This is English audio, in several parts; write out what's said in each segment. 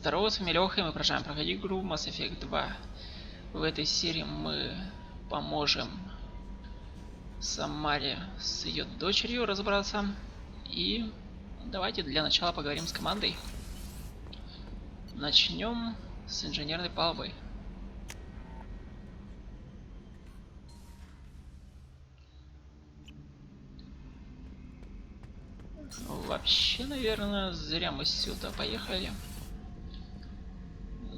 Здорово, с вами Леха, и мы продолжаем проходить игру Mass Effect 2. В этой серии мы поможем Самаре с ее дочерью разобраться. И давайте для начала поговорим с командой. Начнем с инженерной палубы. Вообще, наверное, зря мы сюда поехали.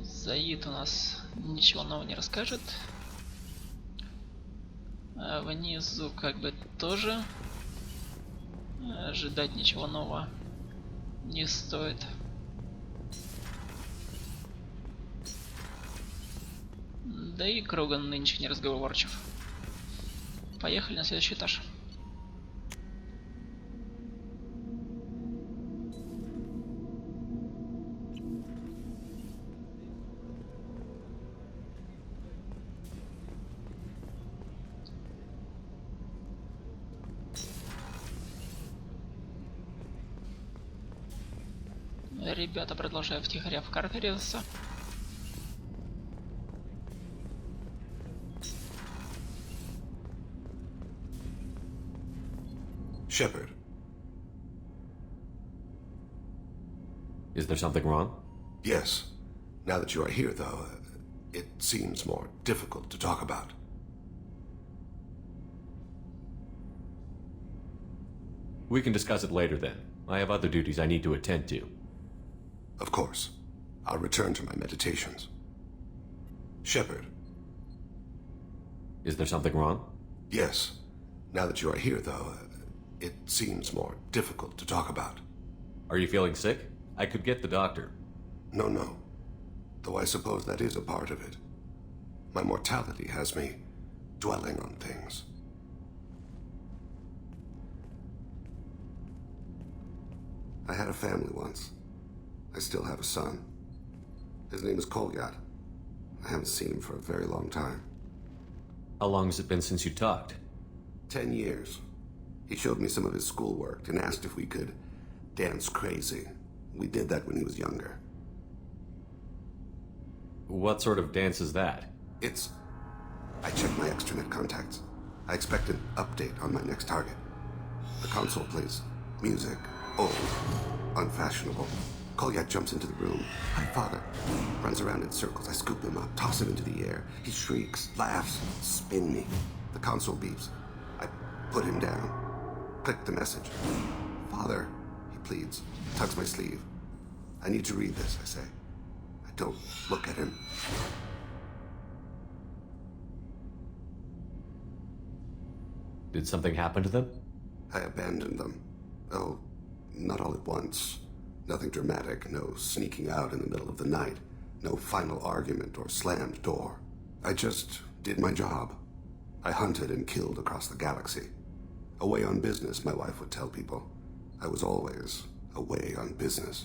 Заид у нас ничего нового не расскажет. А внизу как бы тоже ожидать ничего нового не стоит. Да и Кроган нынче не разговорчив. Поехали на следующий этаж. Ребята продолжают втихаря в карты резаться. Shepard. Is there something wrong? Yes. Now that you are here, though, it seems more difficult to talk about. We can discuss it later then. I have other duties I need to attend to. Of course. I'll return to my meditations. Shepard. Is there something wrong? Yes. Now that you are here, though, it seems more difficult to talk about. Are you feeling sick? I could get the doctor. No. Though I suppose that is a part of it. My mortality has me dwelling on things. I had a family once. I still have a son. His name is Kolyat. I haven't seen him for a very long time. How long has it been since you talked? 10 years. He showed me some of his schoolwork and asked if we could dance crazy. We did that when he was younger. What sort of dance is that? I checked my extranet contacts. I expect an update on my next target. The console plays music, old, unfashionable. Kolyat jumps into the room. Hi, father. Runs around in circles. I scoop him up, toss him into the air. He shrieks, laughs, spin me. The console beeps. I put him down. Click the message. Father, he pleads, tugs my sleeve. I need to read this, I say. I don't look at him. Did something happen to them? I abandoned them. Oh, not all at once. Nothing dramatic, no sneaking out in the middle of the night, no final argument or slammed door. I just did my job. I hunted and killed across the galaxy. Away on business, my wife would tell people. I was always away on business.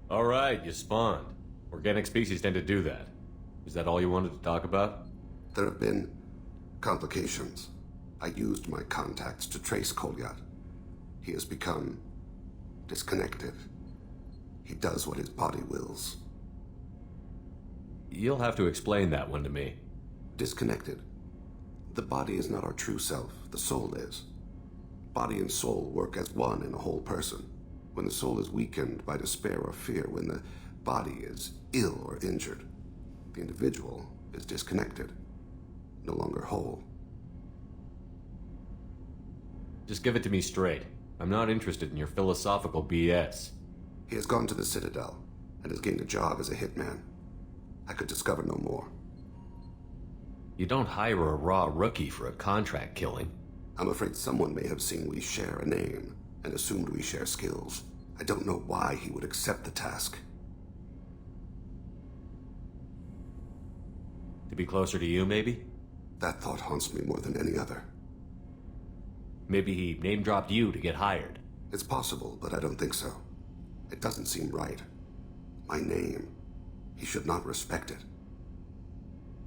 All right, you spawned. Organic species tend to do that. Is that all you wanted to talk about? There have been complications. I used my contacts to trace Kolyat. He has become disconnected. He does what his body wills. You'll have to explain that one to me. Disconnected. The body is not our true self. The soul is. Body and soul work as one in a whole person. When the soul is weakened by despair or fear, when the body is ill or injured, the individual is disconnected, no longer whole. Just give it to me straight. I'm not interested in your philosophical BS. He has gone to the Citadel and has gained a job as a hitman. I could discover no more. You don't hire a raw rookie for a contract killing. I'm afraid someone may have seen we share a name and assumed we share skills. I don't know why he would accept the task. To be closer to you, maybe? That thought haunts me more than any other. Maybe he name-dropped you to get hired. It's possible, but I don't think so. It doesn't seem right. My name. He should not respect it.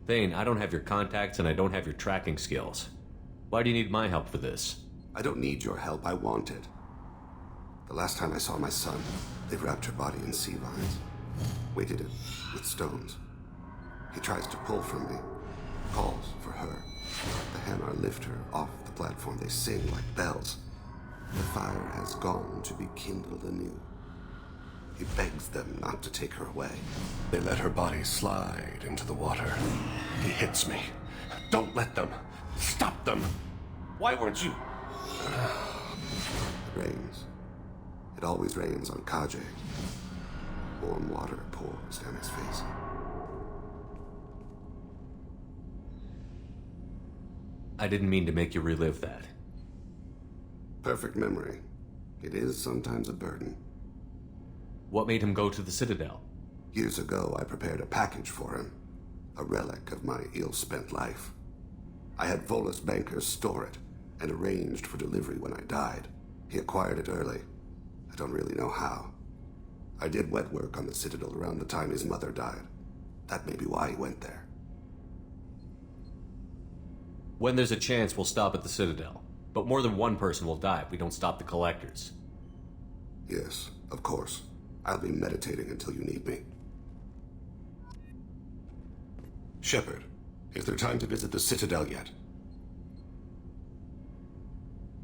Thane, I don't have your contacts and I don't have your tracking skills. Why do you need my help for this? I don't need your help. I want it. The last time I saw my son, they wrapped her body in sea vines. weighted it with stones. He tries to pull from me, calls for her. The Hanar lift her off the platform. They sing like bells. The fire has gone to be kindled anew. He begs them not to take her away. They let her body slide into the water. He hits me. Don't let them. Stop them. Why weren't you? It rains. It always rains on Kaje. Warm water pours down his face. I didn't mean to make you relive that. Perfect memory. It is sometimes a burden. What made him go to the Citadel? Years ago, I prepared a package for him. A relic of my ill-spent life. I had Volus bankers store it, and arranged for delivery when I died. He acquired it early. I don't really know how. I did wet work on the Citadel around the time his mother died. That may be why he went there. When there's a chance, we'll stop at the Citadel. But more than one person will die if we don't stop the collectors. Yes, of course. I'll be meditating until you need me. Shepard, is there time to visit the Citadel yet?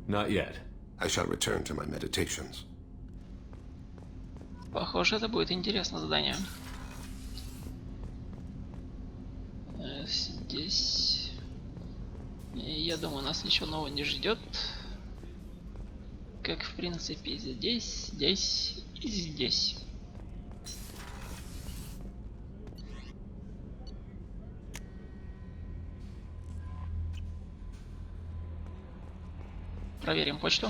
Not yet. I shall return to my meditations. Похоже, это будет интересное задание. Здесь... Я думаю, нас ничего нового не ждет. Как, в принципе, здесь, здесь и здесь. Проверим почту.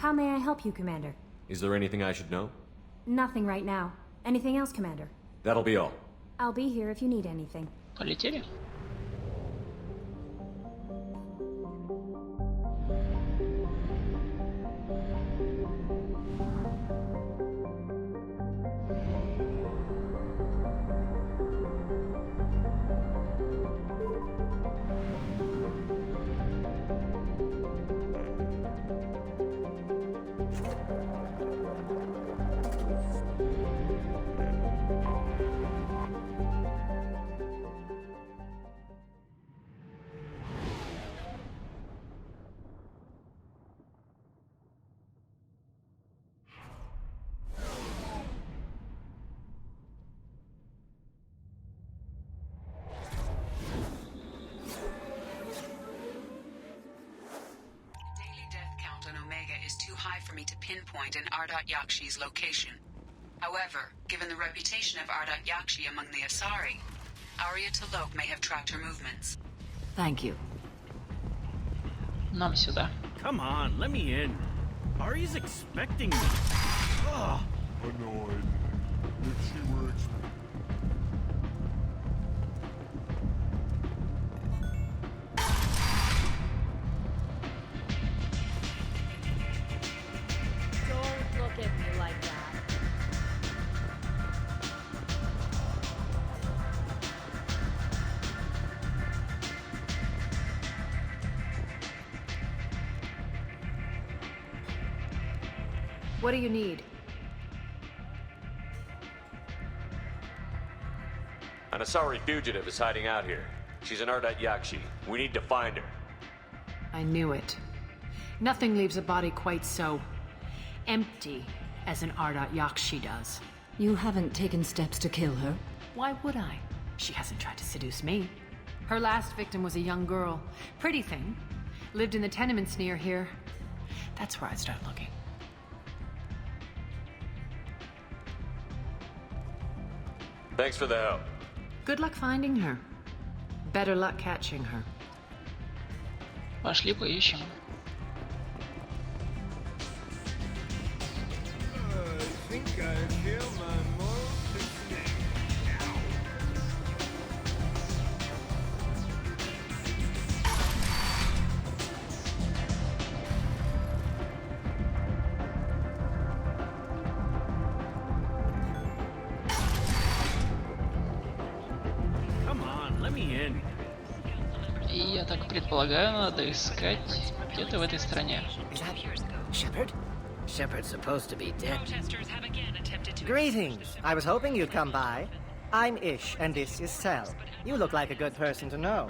How may I help you, Commander? Is there anything I should know? Nothing right now. Anything else, Commander? That'll be all. I'll be here if you need anything. Полетели. For me to pinpoint an Ardat-Yakshi's location. However, given the reputation of Ardat-Yakshi among the Asari, Arya T'Loak may have tracked her movements. Thank you. Нам сюда. Come on, let me in. Arya's expecting me. Ugh. Annoyed. If she were expecting. Don't look at me like that. What do you need? An Asari fugitive is hiding out here. She's an Ardat-Yakshi. We need to find her. I knew it. Nothing leaves a body quite so empty as an Ardat-Yakshi does. You haven't taken steps to kill her? Why would I? She hasn't tried to seduce me. Her last victim was a young girl. Pretty thing. Lived in the tenements near here. That's where I'd start looking. Thanks for the help. Good luck finding her. Better luck catching her. Пошли поищем. I think I feel my moral fixing now. Come on, let me in. И я так предполагаю, надо искать где-то в этой стране. Is that Shepard? Shepard's supposed to be dead. Protesters have again attempted to... Greetings. I was hoping you'd come by. I'm Ish, and this is Sel. You look like a good person to know.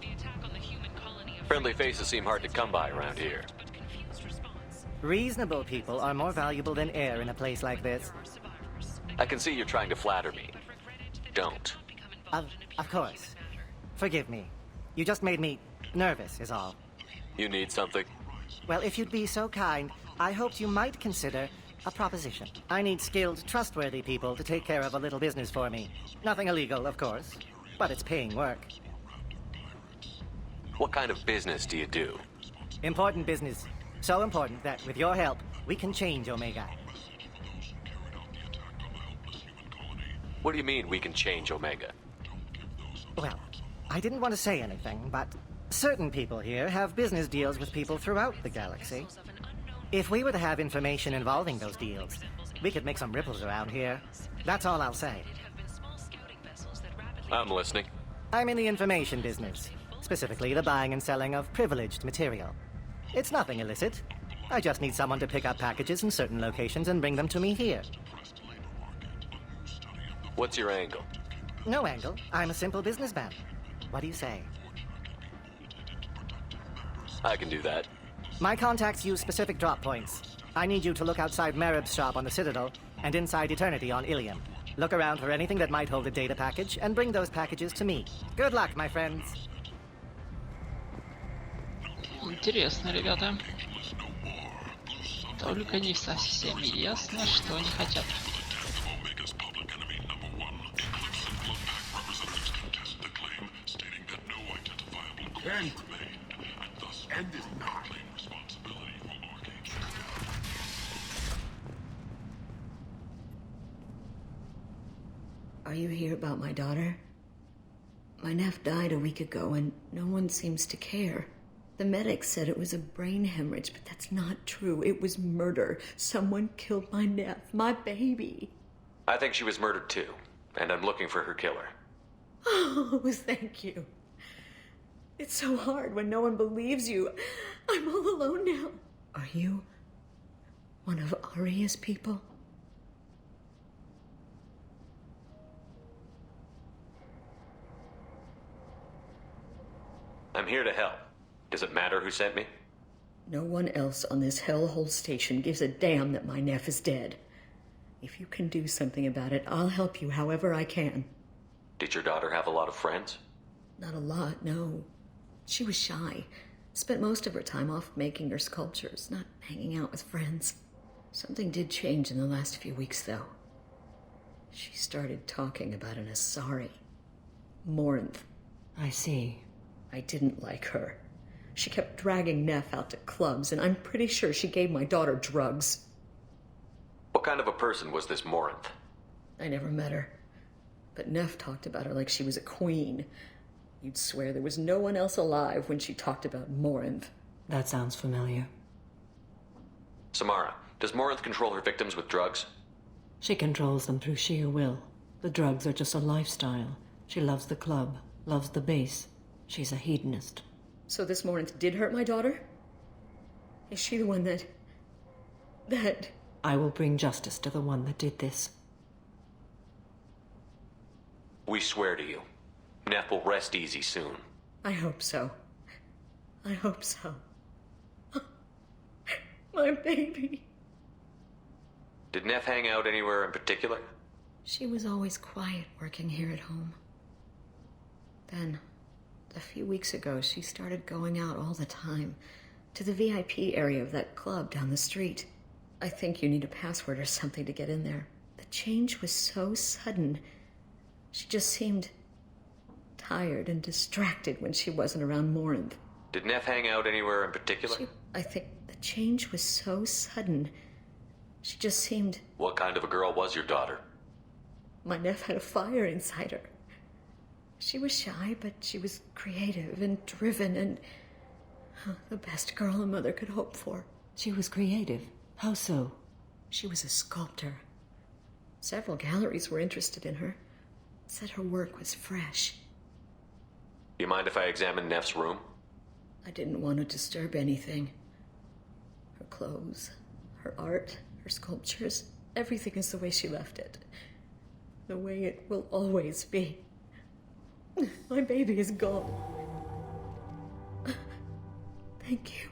The attack on the human colony of... Friendly faces seem hard to come by around here. but confused response. Reasonable people are more valuable than air in a place like this. Survivors. I can see you're trying to flatter me. Don't. Of course. Forgive me. You just made me nervous, is all. You need something? Well, if you'd be so kind, I hoped you might consider a proposition. I need skilled, trustworthy people to take care of a little business for me. Nothing illegal, of course, but it's paying work. What kind of business do you do? Important business. So important that, with your help, we can change Omega. What do you mean we can change Omega? Well, I didn't want to say anything, but certain people here have business deals with people throughout the galaxy. If we were to have information involving those deals, we could make some ripples around here. That's all I'll say. I'm listening. I'm in the information business, specifically the buying and selling of privileged material. It's nothing illicit. I just need someone to pick up packages in certain locations and bring them to me here. What's your angle? No angle. I'm a simple businessman. What do you say? I can do that. My contacts use specific drop points. I need you to look outside Merib's shop on the Citadel and inside Eternity on Иллиум. Look around for anything that might hold a data package and bring those packages to me. Good luck, my friends. Интересно, ребята. Только не совсем ясно, что они хотят. Are you here about my daughter? My nephew died a week ago and no one seems to care. The medics said it was a brain hemorrhage, but that's not true. It was murder. Someone killed my nephew, my baby. I think she was murdered too, and I'm looking for her killer. Oh, thank you. It's so hard when no one believes you. I'm all alone now. Are you one of Aria's people? I'm here to help. Does it matter who sent me? No one else on this hellhole station gives a damn that my nephew is dead. If you can do something about it, I'll help you however I can. Did your daughter have a lot of friends? Not a lot, no. She was shy. Spent most of her time off making her sculptures, not hanging out with friends. Something did change in the last few weeks, though. She started talking about an Asari. Morint. I see. I didn't like her. She kept dragging Neff out to clubs, and I'm pretty sure she gave my daughter drugs. What kind of a person was this Morint? I never met her. But Neff talked about her like she was a queen. You'd swear there was no one else alive when she talked about Morint. That sounds familiar. Samara, does Morint control her victims with drugs? She controls them through sheer will. The drugs are just a lifestyle. She loves the club, loves the base. She's a hedonist. So this Morint did hurt my daughter? Is she the one that... I will bring justice to the one that did this. We swear to you. Neff will rest easy soon. I hope so. I hope so. My baby. Did Neff hang out anywhere in particular? She was always quiet working here at home. Then, a few weeks ago, she started going out all the time to the VIP area of that club down the street. I think you need a password or something to get in there. The change was so sudden. She just seemed tired and distracted when she wasn't around Morинт. Did Neff hang out anywhere in particular? I think the change was so sudden. She just seemed... What kind of a girl was your daughter? My Neff had a fire inside her. She was shy, but she was creative and driven and... the best girl a mother could hope for. She was creative? How so? She was a sculptor. Several galleries were interested in her. Said her work was fresh. You mind if I examine Neff's room? I didn't want to disturb anything. Her clothes, her art, her sculptures, everything is the way she left it. The way it will always be. My baby is gone. Thank you.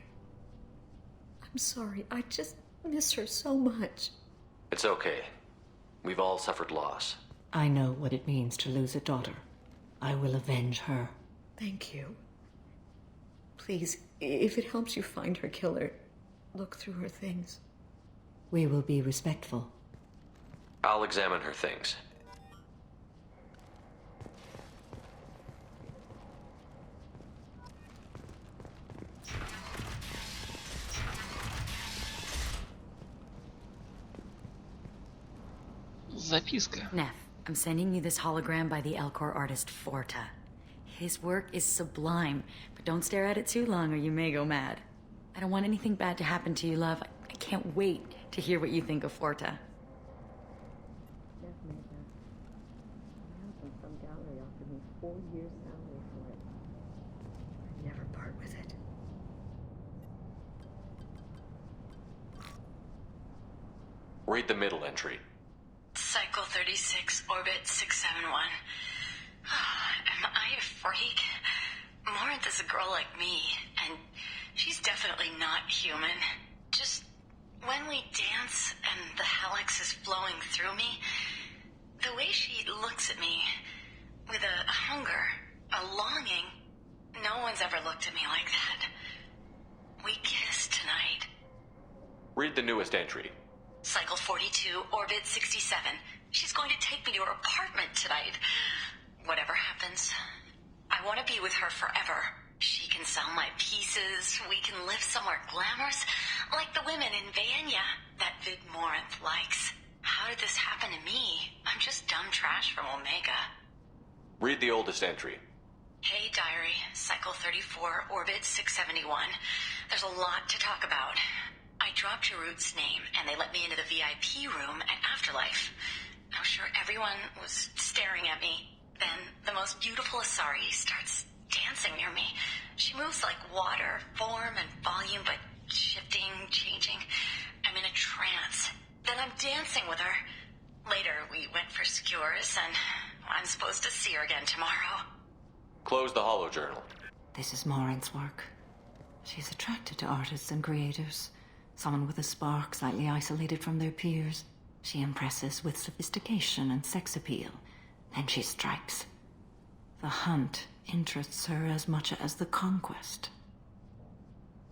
I'm sorry. I just miss her so much. It's okay. We've all suffered loss. I know what it means to lose a daughter. I will avenge her. Thank you. Please, if it helps you find her killer, look through her things. We will be respectful. I'll examine her things. Записка. Neff, I'm sending you this hologram by the Elcor artist Forta. His work is sublime, but don't stare at it too long or you may go mad. I don't want anything bad to happen to you, love. I can't wait to hear what you think of Forta. Some gallery offered me 4 years' salary for it. I'd never part with it. Read the middle entry. Cycle 36, orbit 671. Am I a freak? Morинт is a girl like me, and she's definitely not human. Just when we dance and the helix is flowing through me, the way she looks at me with a hunger, a longing, no one's ever looked at me like that. We kissed tonight. Read the newest entry. Cycle 42, orbit 67. She's going to take me to her apartment tonight. Whatever happens, I want to be with her forever. She can sell my pieces. We can live somewhere glamorous, like the women in Vanya that Vid Morинт likes. How did this happen to me? I'm just dumb trash from Omega. Read the oldest entry. Hey, diary. Cycle 34, orbit 671. There's a lot to talk about. I dropped Jarut's name, and they let me into the VIP room at Afterlife. I was sure everyone was staring at me. Then the most beautiful Asari starts dancing near me. She moves like water, form and volume, but shifting, changing. I'm in a trance. Then I'm dancing with her. Later, we went for skewers, and I'm supposed to see her again tomorrow. Close the holojournal. This is Morint's work. She's attracted to artists and creators. Someone with a spark, slightly isolated from their peers. She impresses with sophistication and sex appeal. Then she strikes. The hunt interests her as much as the conquest.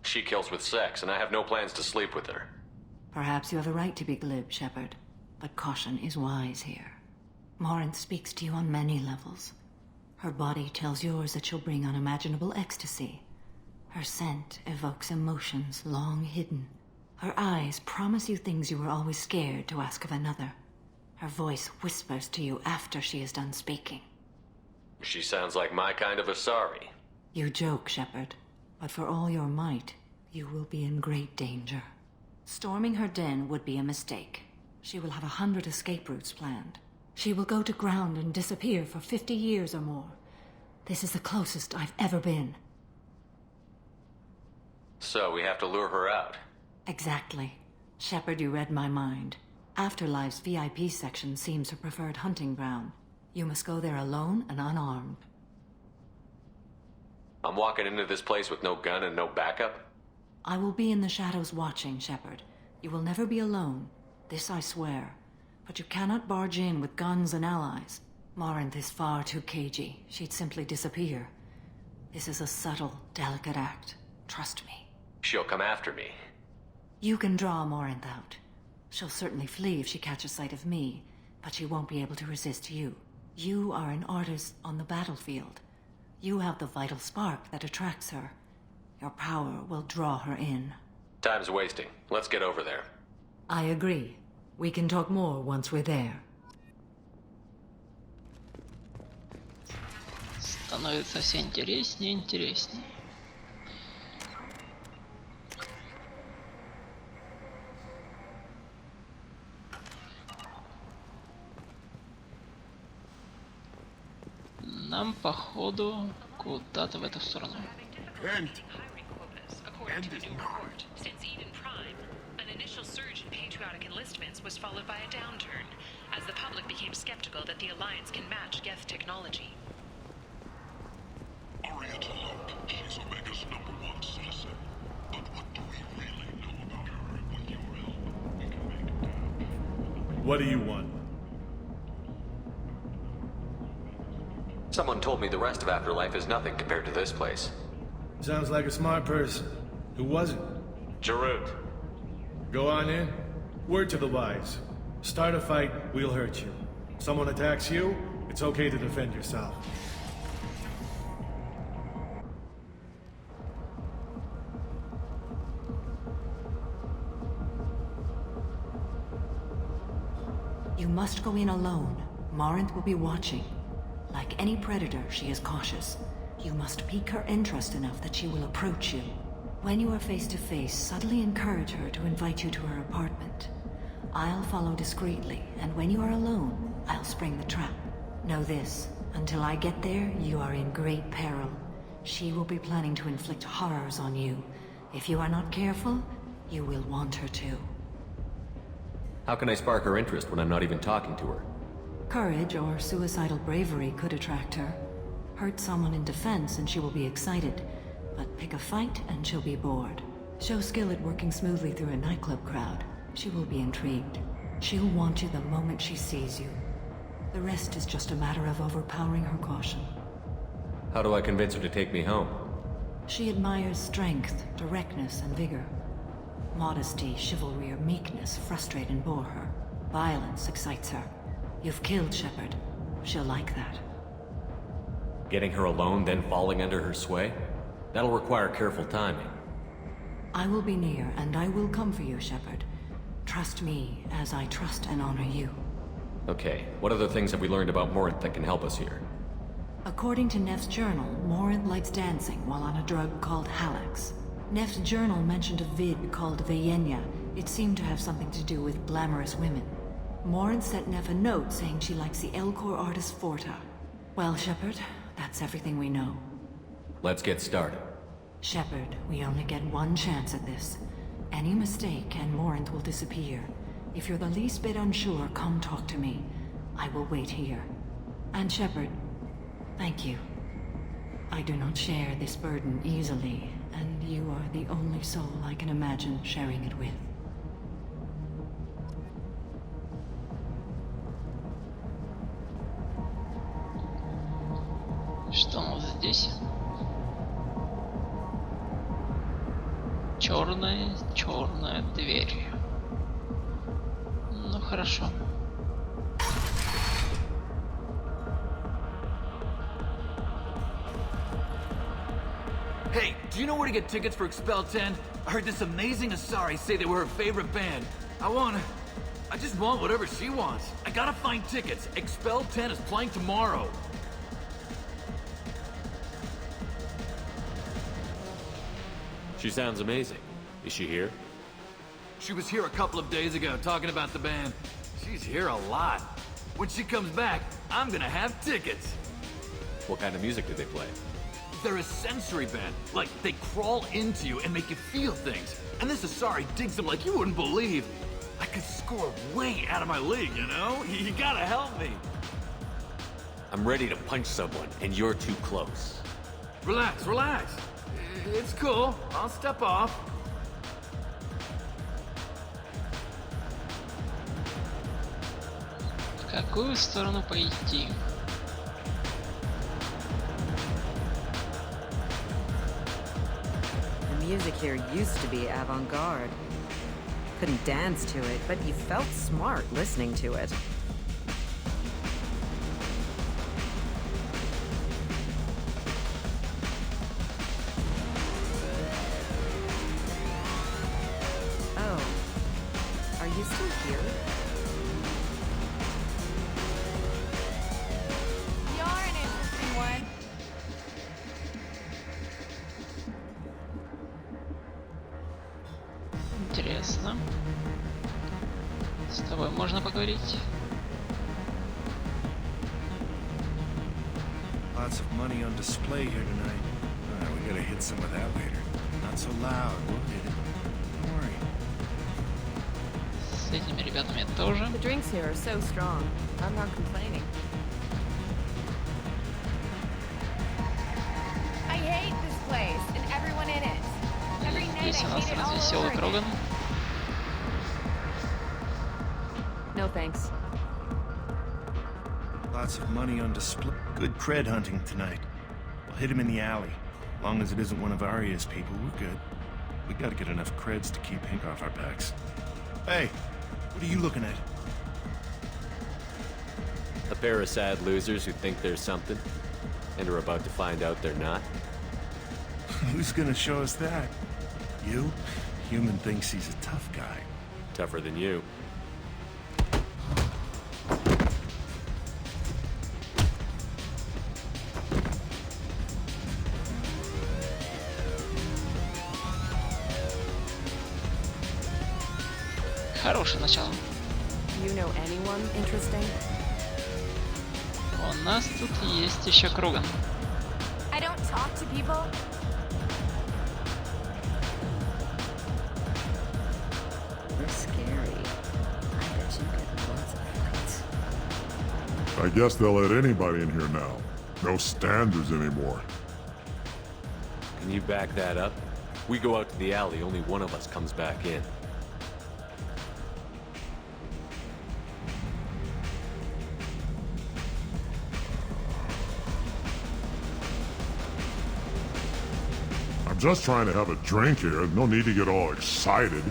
She kills with sex, and I have no plans to sleep with her. Perhaps you have a right to be glib, Shepard, but caution is wise here. Morинт speaks to you on many levels. Her body tells yours that she'll bring unimaginable ecstasy. Her scent evokes emotions long hidden. Her eyes promise you things you were always scared to ask of another. Her voice whispers to you after she is done speaking. She sounds like my kind of Asari. You joke, Shepard, but for all your might, you will be in great danger. Storming her den would be a mistake. She will have 100 escape routes planned. She will go to ground and disappear for 50 years or more. This is the closest I've ever been. So we have to lure her out. Exactly. Shepard, you read my mind. Afterlife's VIP section seems her preferred hunting ground. You must go there alone and unarmed. I'm walking into this place with no gun and no backup? I will be in the shadows watching, Shepard. You will never be alone. This I swear. But you cannot barge in with guns and allies. Morинт is far too cagey. She'd simply disappear. This is a subtle, delicate act. Trust me. She'll come after me. You can draw Morинт out. She'll certainly flee if she catches sight of me, but she won't be able to resist you. You are an artist on the battlefield. You have the vital spark that attracts her. Your power will draw her in. Time's wasting. Let's get over there. I agree. We can talk more once we're there. Становится все интереснее и интереснее. Нам, походу, куда-то в эту сторону. End is not. Since Eden Prime, an initial surge in patriotic enlistments was followed by a downturn, as the public became skeptical that the Alliance can match Geth technology. Ardat-Yakshi, she's Omega's #1 citizen. But what do we really know about her? With your help, we can make... What do you want? Someone told me the rest of Afterlife is nothing compared to this place. Sounds like a smart person. Who was it? Jarut. Go on in. Word to the wise. Start a fight, we'll hurt you. Someone attacks you, it's okay to defend yourself. You must go in alone. Morинт will be watching. Like any predator, she is cautious. You must pique her interest enough that she will approach you. When you are face to face, subtly encourage her to invite you to her apartment. I'll follow discreetly, and when you are alone, I'll spring the trap. Know this, until I get there, you are in great peril. She will be planning to inflict horrors on you. If you are not careful, you will want her to. How can I spark her interest when I'm not even talking to her? Courage or suicidal bravery could attract her. Hurt someone in defense and she will be excited, but pick a fight and she'll be bored. Show skill at working smoothly through a nightclub crowd. She will be intrigued. She'll want you the moment she sees you. The rest is just a matter of overpowering her caution. How do I convince her to take me home? She admires strength, directness, and vigor. Modesty, chivalry, or meekness frustrate and bore her. Violence excites her. You've killed Shepard. She'll like that. Getting her alone, then falling under her sway? That'll require careful timing. I will be near, and I will come for you, Shepard. Trust me, as I trust and honor you. Okay, what other things have we learned about Morинт that can help us here? According to Neff's journal, Morинт likes dancing while on a drug called Halax. Neff's journal mentioned a vid called Veyenya. It seemed to have something to do with glamorous women. Morинт sent Neff a note saying she likes the Elcor artist Forta. Well, Shepard, that's everything we know. Let's get started. Shepard, we only get one chance at this. Any mistake and Morинт will disappear. If you're the least bit unsure, come talk to me. I will wait here. And Shepard, thank you. I do not share this burden easily, and you are the only soul I can imagine sharing it with. Что у нас здесь? Черная дверь. Ну хорошо. Hey, do you know where to get tickets for Expel 10? I heard this amazing Asari say they were her favorite band. I just want whatever she wants. I gotta find tickets. Expel 10 is playing tomorrow. She sounds amazing. Is she here? She was here a couple of days ago talking about the band. She's here a lot. When she comes back, I'm gonna have tickets. What kind of music do they play? They're a sensory band. Like, they crawl into you and make you feel things. And this Asari digs them like you wouldn't believe. I could score way out of my league, you know? You gotta help me. I'm ready to punch someone, and you're too close. Relax, relax. It's cool. I'll step off. В какую сторону пойти? The music here used to be avant-garde. Couldn't dance to it, but you felt smart listening to it. Oh. Are you still here? You're an interesting one. Интересно. С тобой можно поговорить? Lots of money on display here tonight. We gotta hit some of that later. Not so loud, we'll hit it. Don't worry. С этими ребятами тоже. The drinks here are so strong. I'm not complaining. I hate this place and everyone in it. Every night Здесь у I нас hate it all over развеселый again. Кроган. No thanks. Lots of money on display. Good cred hunting tonight. We'll hit him in the alley. As long as it isn't one of Arya's people, we're good. We gotta get enough creds to keep Hank off our backs. Hey, what are you looking at? A pair of sad losers who think they're something, and are about to find out they're not. Who's gonna show us that? You? Human thinks he's a tough guy. Tougher than you. Хорошее начало. You know anyone interesting? У нас тут есть еще Кроган. I don't talk to people. They're scary. I bet you get lots of fights. I guess they'll let anybody in here now. No standards anymore. Can you back that up? We go out to the alley, only one of us comes back in. I'm just trying to have a drink here. No need to get all excited.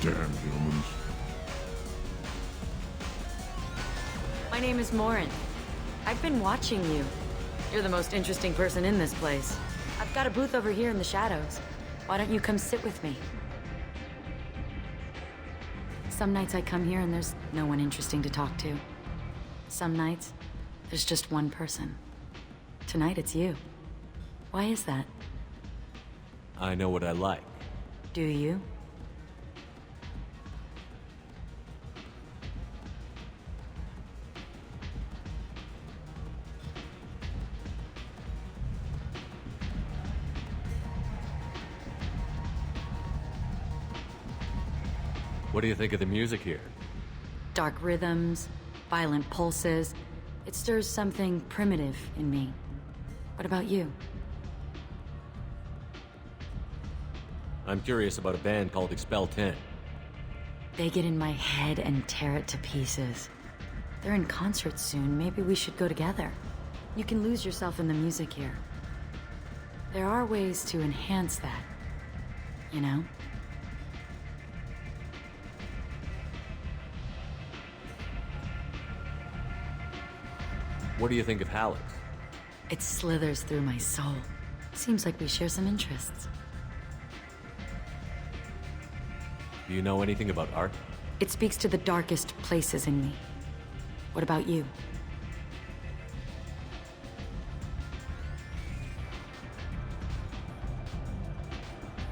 Damn humans. My name is Morint. I've been watching you. You're the most interesting person in this place. I've got a booth over here in the shadows. Why don't you come sit with me? Some nights I come here and there's no one interesting to talk to. Some nights, there's just one person. Tonight it's you. Why is that? I know what I like. Do you? What do you think of the music here? Dark rhythms, violent pulses. It stirs something primitive in me. What about you? I'm curious about a band called Expel 10. They get in my head and tear it to pieces. They're in concert soon. Maybe we should go together. You can lose yourself in the music here. There are ways to enhance that, you know? What do you think of Halleck? It slithers through my soul. Seems like we share some interests. Do you know anything about art? It speaks to the darkest places in me. What about you?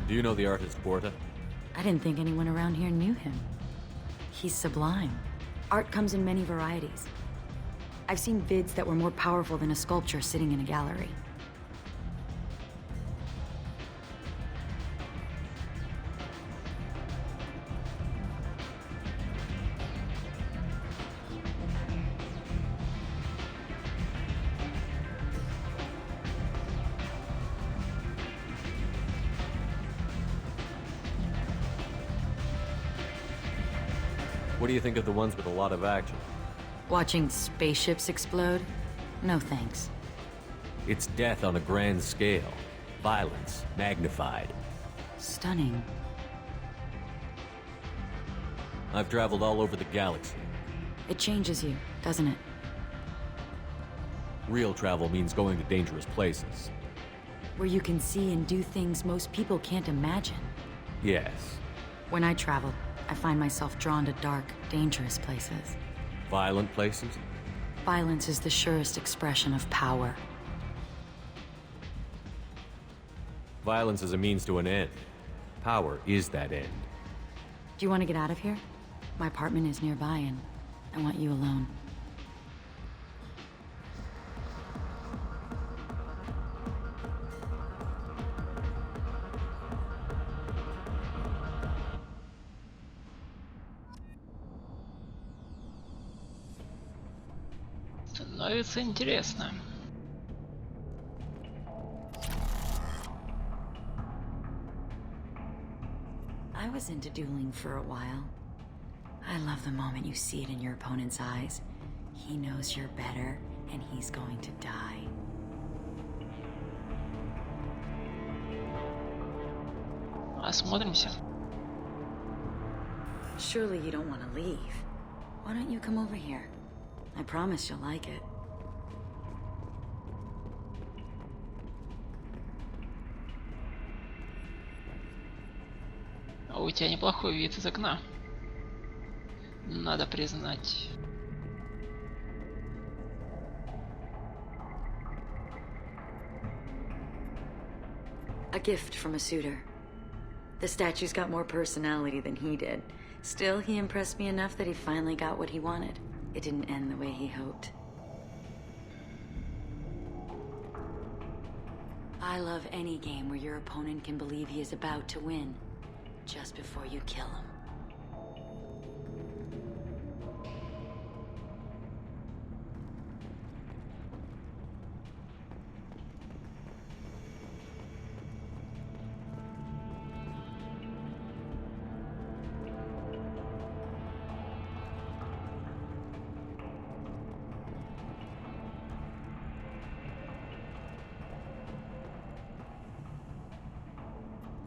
Do you know the artist Porta? I didn't think anyone around here knew him. He's sublime. Art comes in many varieties. I've seen vids that were more powerful than a sculpture sitting in a gallery. What do you think of the ones with a lot of action? Watching spaceships explode? No thanks. It's death on a grand scale. Violence magnified. Stunning. I've traveled all over the galaxy. It changes you, doesn't it? Real travel means going to dangerous places. Where you can see and do things most people can't imagine. Yes. When I travel, I find myself drawn to dark, dangerous places. Violent places? Violence is the surest expression of power. Violence is a means to an end. Power is that end. Do you want to get out of here? My apartment is nearby and I want you alone. Становится интересно. I was into dueling for a while. I love the moment you see it in your opponent's eyes. He knows you're better, and he's going to die. Осмотримся. Surely you don't want to leave. Why don't you come over here? I promise you'll like it. А у тебя неплохой вид из окна. Надо признать. A gift from a suitor. The statue's got more personality than he did. Still, he impressed me enough that he finally got what he wanted. It didn't end the way he hoped. I love any game where your opponent can believe he is about to win, just before you kill him.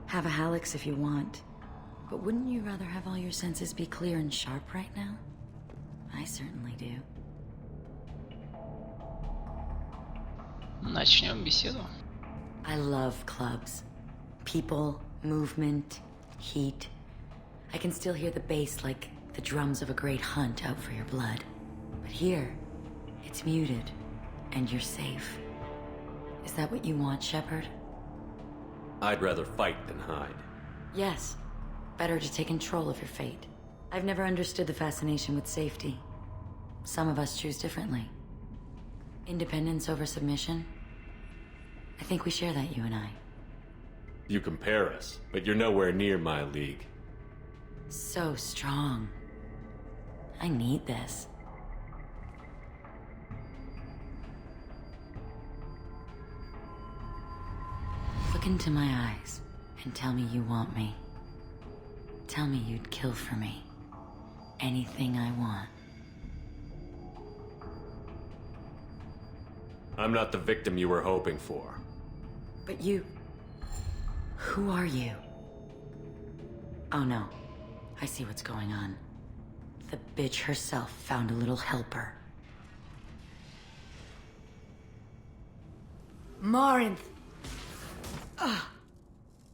Have a Hallex if you want. But wouldn't you rather have all your senses be clear and sharp right now? I certainly do. Начнем беседу. I love clubs. People, movement, heat. I can still hear the bass like the drums of a great hunt out for your blood. But here, it's muted, and you're safe. Is that what you want, Shepard? I'd rather fight than hide. Yes. Better to take control of your fate. I've never understood the fascination with safety. Some of us choose differently. Independence over submission? I think we share that, you and I. You compare us, but you're nowhere near my league. So strong. I need this. Look into my eyes and tell me you want me. Tell me you'd kill for me. Anything I want. I'm not the victim you were hoping for. But you... Who are you? Oh no. I see what's going on. The bitch herself found a little helper. Morint!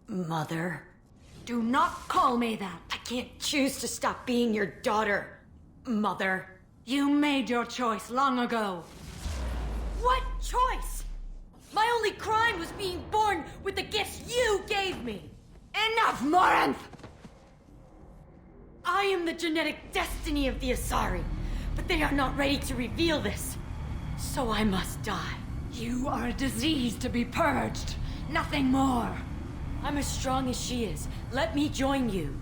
Mother. Do not call me that. I can't choose to stop being your daughter, Mother. You made your choice long ago. What choice? My only crime was being born with the gifts you gave me. Enough, Morint! I am the genetic destiny of the Asari, but they are not ready to reveal this. So I must die. You are a disease to be purged. Nothing more. I'm as strong as she is. Let me join you.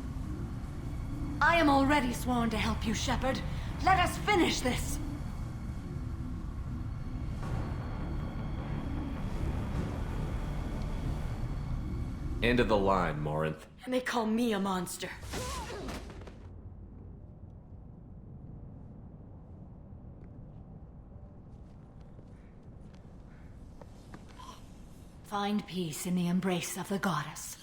I am already sworn to help you, Shepard. Let us finish this. End of the line, Morinth. And they call me a monster. Find peace in the embrace of the goddess.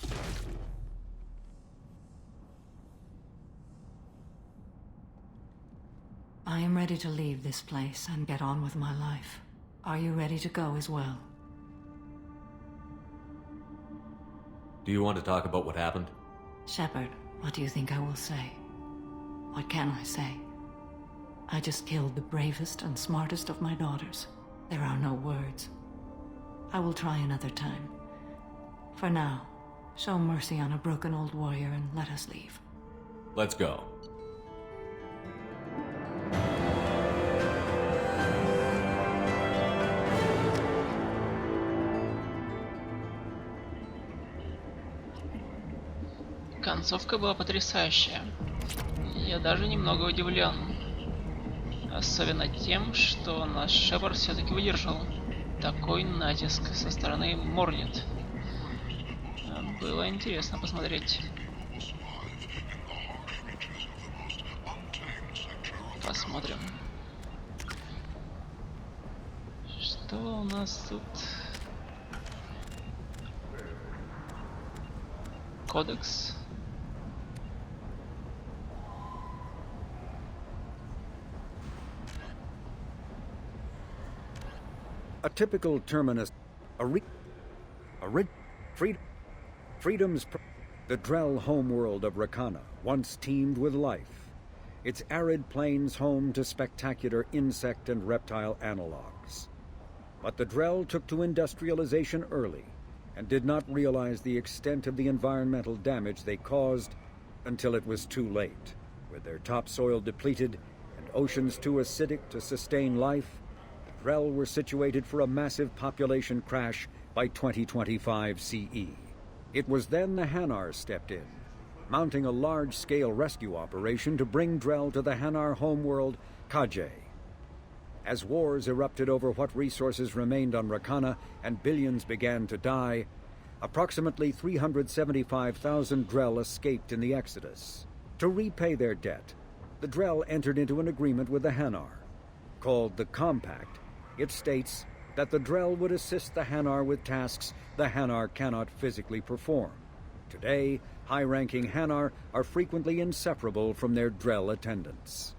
I am ready to leave this place and get on with my life. Are you ready to go as well? Do you want to talk about what happened? Shepard, what do you think I will say? What can I say? I just killed the bravest and smartest of my daughters. There are no words. I will try another time. For now, show mercy on a broken old warrior and let us leave. Let's go. Концовка была потрясающая. Я даже немного удивлен. Особенно тем, что наш Шепард все-таки выдержал такой натиск со стороны Моринт. Было интересно посмотреть. Посмотрим. Что у нас тут? Кодекс. A typical terminus, freedom's the Drell homeworld of Rakana once teemed with life, its arid plains home to spectacular insect and reptile analogues. But the Drell took to industrialization early and did not realize the extent of the environmental damage they caused until it was too late. With their topsoil depleted and oceans too acidic to sustain life, Drell were situated for a massive population crash by 2025 CE. It was then the Hanar stepped in, mounting a large-scale rescue operation to bring Drell to the Hanar homeworld, Kaje. As wars erupted over what resources remained on Rakana and billions began to die, approximately 375,000 Drell escaped in the Exodus. To repay their debt, the Drell entered into an agreement with the Hanar. Called the Compact, it states that the Drell would assist the Hanar with tasks the Hanar cannot physically perform. Today, high-ranking Hanar are frequently inseparable from their Drell attendants.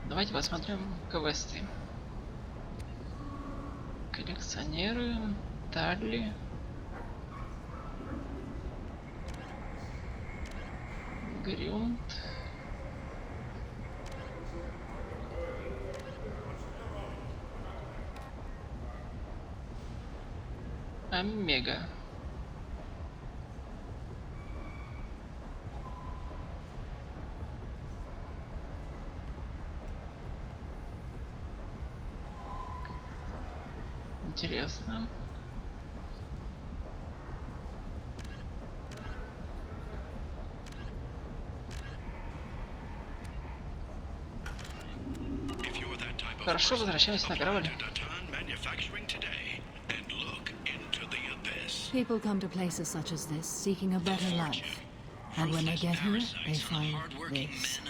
Давайте посмотрим квесты. Коллекционеры, Талли. Грюнт. Омега. Интересно. Хорошо, возвращаемся на корабль. People come to places such as this seeking a better life. And when they get here, they find this.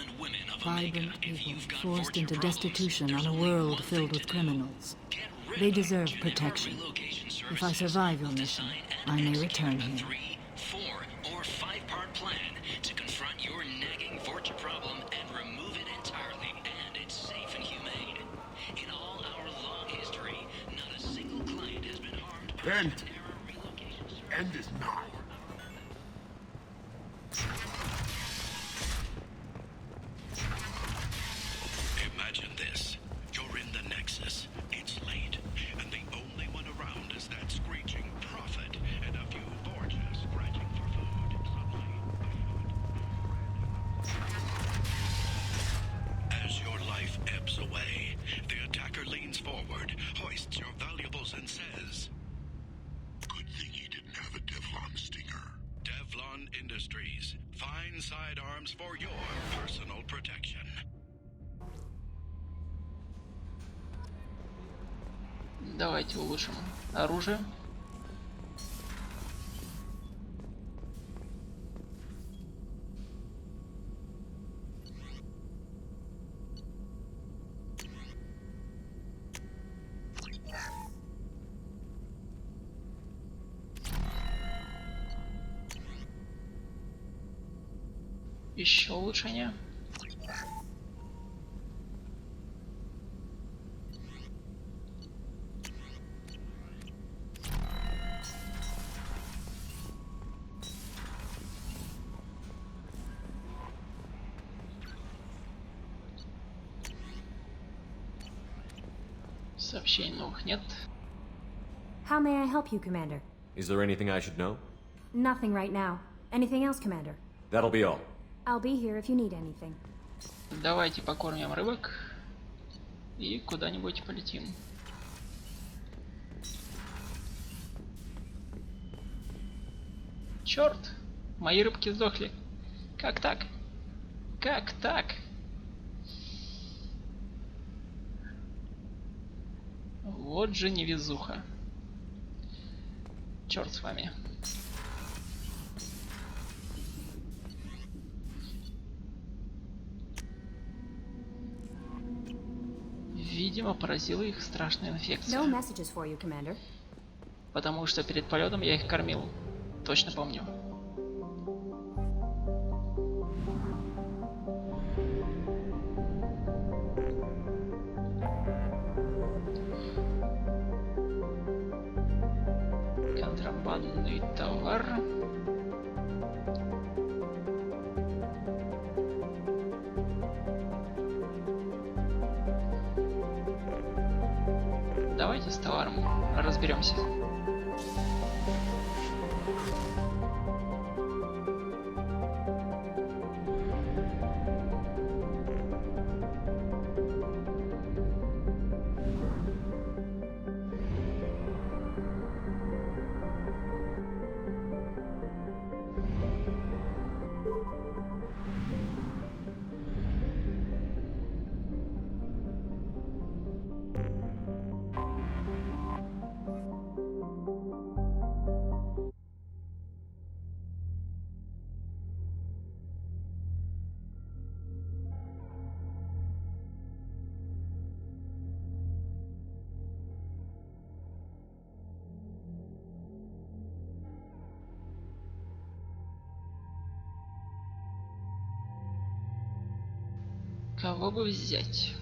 Vibrant people forced into destitution on a world filled with criminals. They deserve protection. If I survive your mission, I may return here. 3, 4, or 5-part plan to confront your nagging fortune problem and remove it entirely, and it's safe and humane. In all our long history, not a single client has been harmed by End is now. Imagine this. You're in the Nexus. It's late, and the only one around is that screeching prophet and a few Fine sidearms for your personal protection. Давайте улучшим оружие. Еще улучшение. Сообщений новых нет. How may I help you, Commander? Is there anything I should know? Nothing right now. Anything else, Commander? That'll be all. I'll be here if you need anything. Давайте покормим рыбок и куда-нибудь полетим. Черт, мои рыбки сдохли. Как так? Как так? Вот же невезуха. Черт с вами. Видимо, поразила их страшная инфекция. No messages for you, Commander. Потому что перед полетом я их кормил. Точно помню. Контрабандный товар. Давайте с товаром разберемся. Кого бы взять?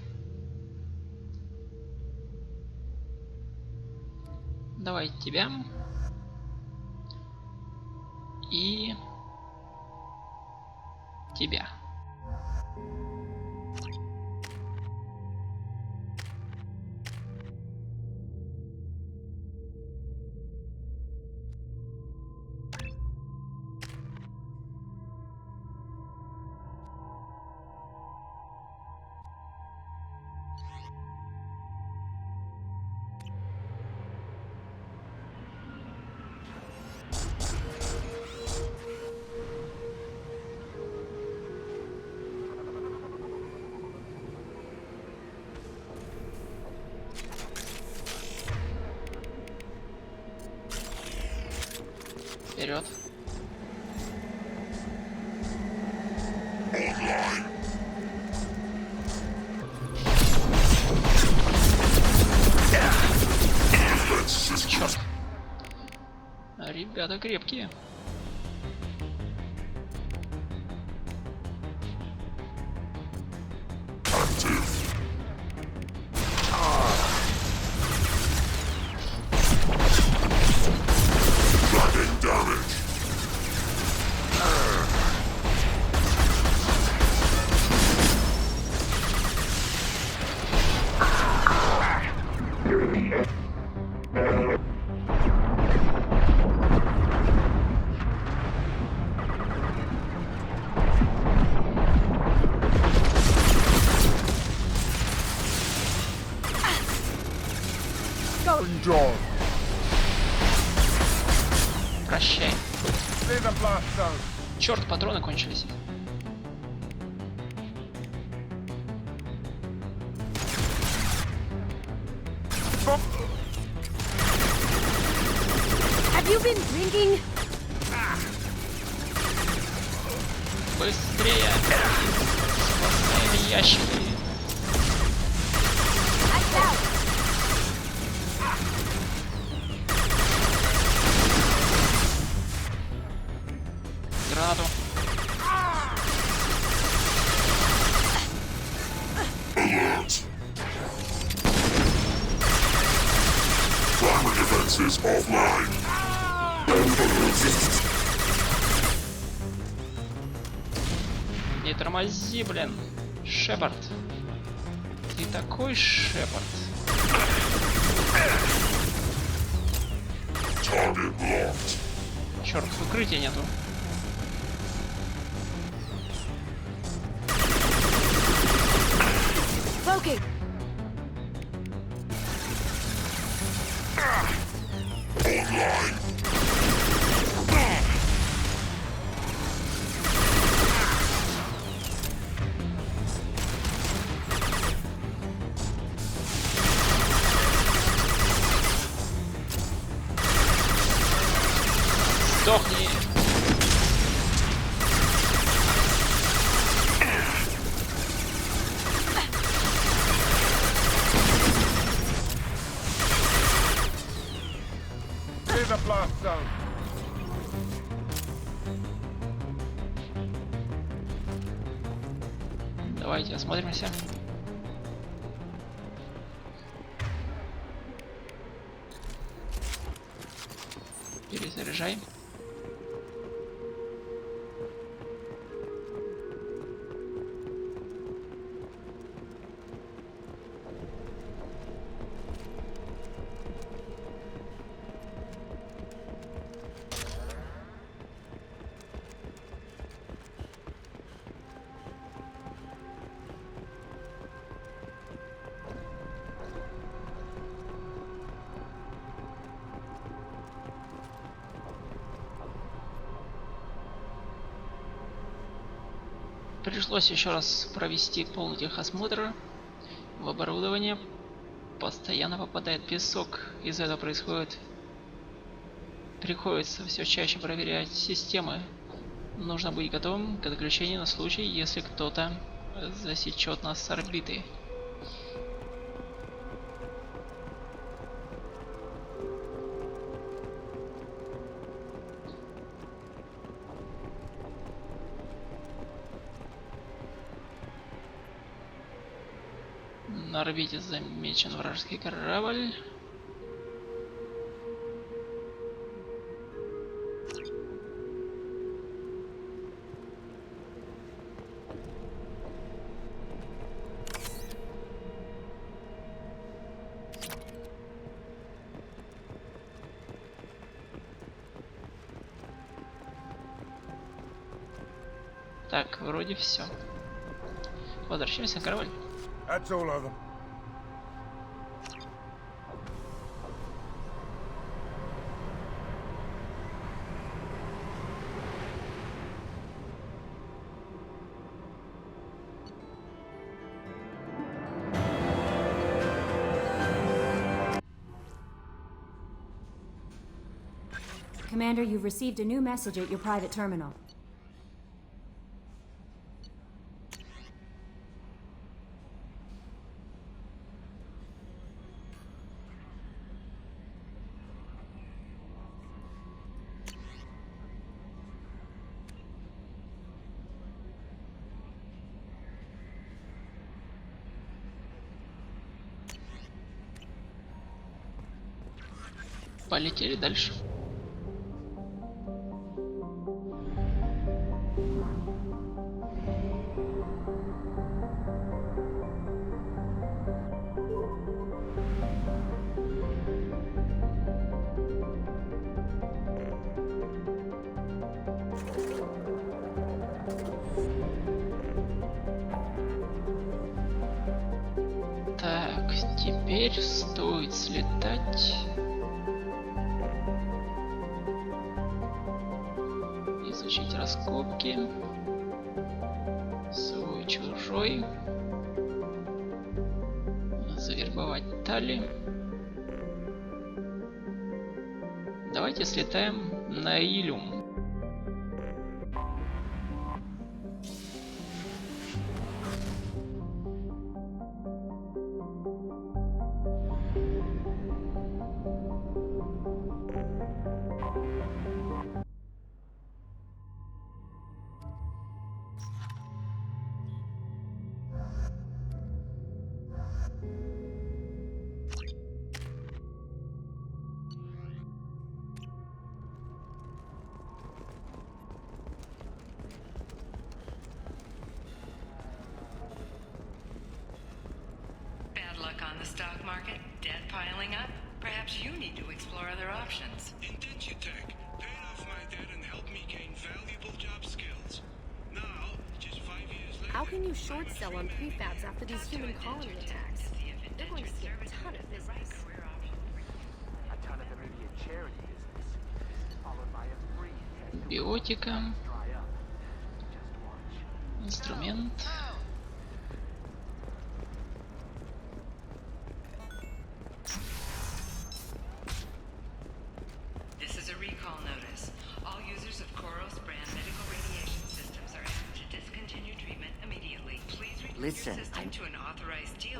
Давай тебя. И тебя. Вперед. Черт. Ребята крепкие. Прощай. Черт, патроны кончились. Have you been drinking? Быстрее! Спасаем ящики! Гранату! Alert! Primary defenses offline. Не тормози, блин. Шепард. Ты такой Шепард. Черт, укрытия нету. Smoking. Online. Сдохни. The blast zone. Давайте осмотримся. Перезаряжай. Пришлось еще раз провести полный техосмотр в оборудовании. Постоянно попадает песок. Из-за этого приходится все чаще проверять системы. Нужно быть готовым к отключению на случай, если кто-то засечет нас с орбиты. На орбите замечен вражеский корабль. Так, вроде все. Возвращаемся на корабль. That's all of them. Commander, you've received a new message at your private terminal. Полетели дальше. Так, теперь стоит слетать. Изучить раскопки. Свой-чужой. Завербовать Тали. Давайте слетаем на Иллиум. On the stock market, debt piling up. Perhaps you need to explore other options. Intent you take. Paid off my debt and helped me gain valuable job skills. Now, just 5 years later... How can you short sell on prefabs after these human colony attacks? They're going to see a ton of business. A ton of immediate charity business, followed by a free... Биотика. Инструмент. Listen,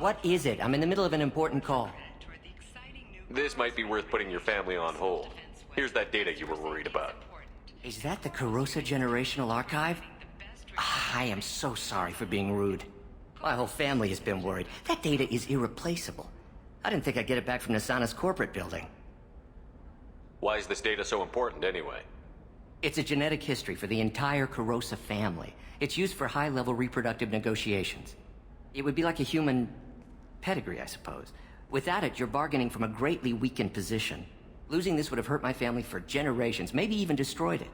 what is it? I'm in the middle of an important call. This might be worth putting your family on hold. Here's that data you were worried about. Is that the Kirosa Generational Archive? I am so sorry for being rude. My whole family has been worried. That data is irreplaceable. I didn't think I'd get it back from Nasana's corporate building. Why is this data so important anyway? It's a genetic history for the entire Kirosa family. It's used for high-level reproductive negotiations. It would be like a human pedigree, I suppose. Without it, you're bargaining from a greatly weakened position. Losing this would have hurt my family for generations, maybe even destroyed it.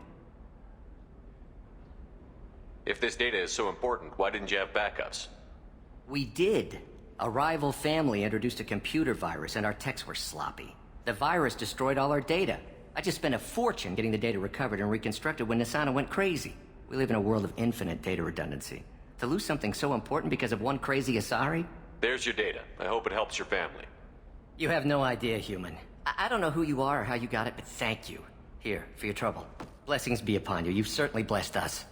If this data is so important, why didn't you have backups? We did. A rival family introduced a computer virus, and our techs were sloppy. The virus destroyed all our data. I just spent a fortune getting the data recovered and reconstructed when Nasana went crazy. We live in a world of infinite data redundancy. To lose something so important because of one crazy Asari? There's your data. I hope it helps your family. You have no idea, human. I don't know who you are or how you got it, but thank you. Here, for your trouble. Blessings be upon you. You've certainly blessed us.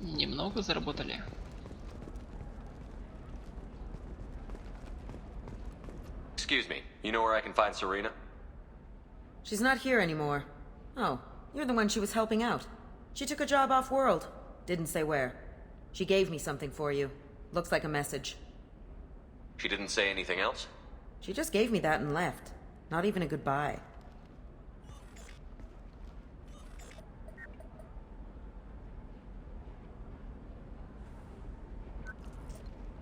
Немного заработали. Excuse me, you know where I can find Serena? She's not here anymore. Oh, you're the one she was helping out. She took a job off-world. Didn't say where. She gave me something for you. Looks like a message. She didn't say anything else? She just gave me that and left. Not even a goodbye.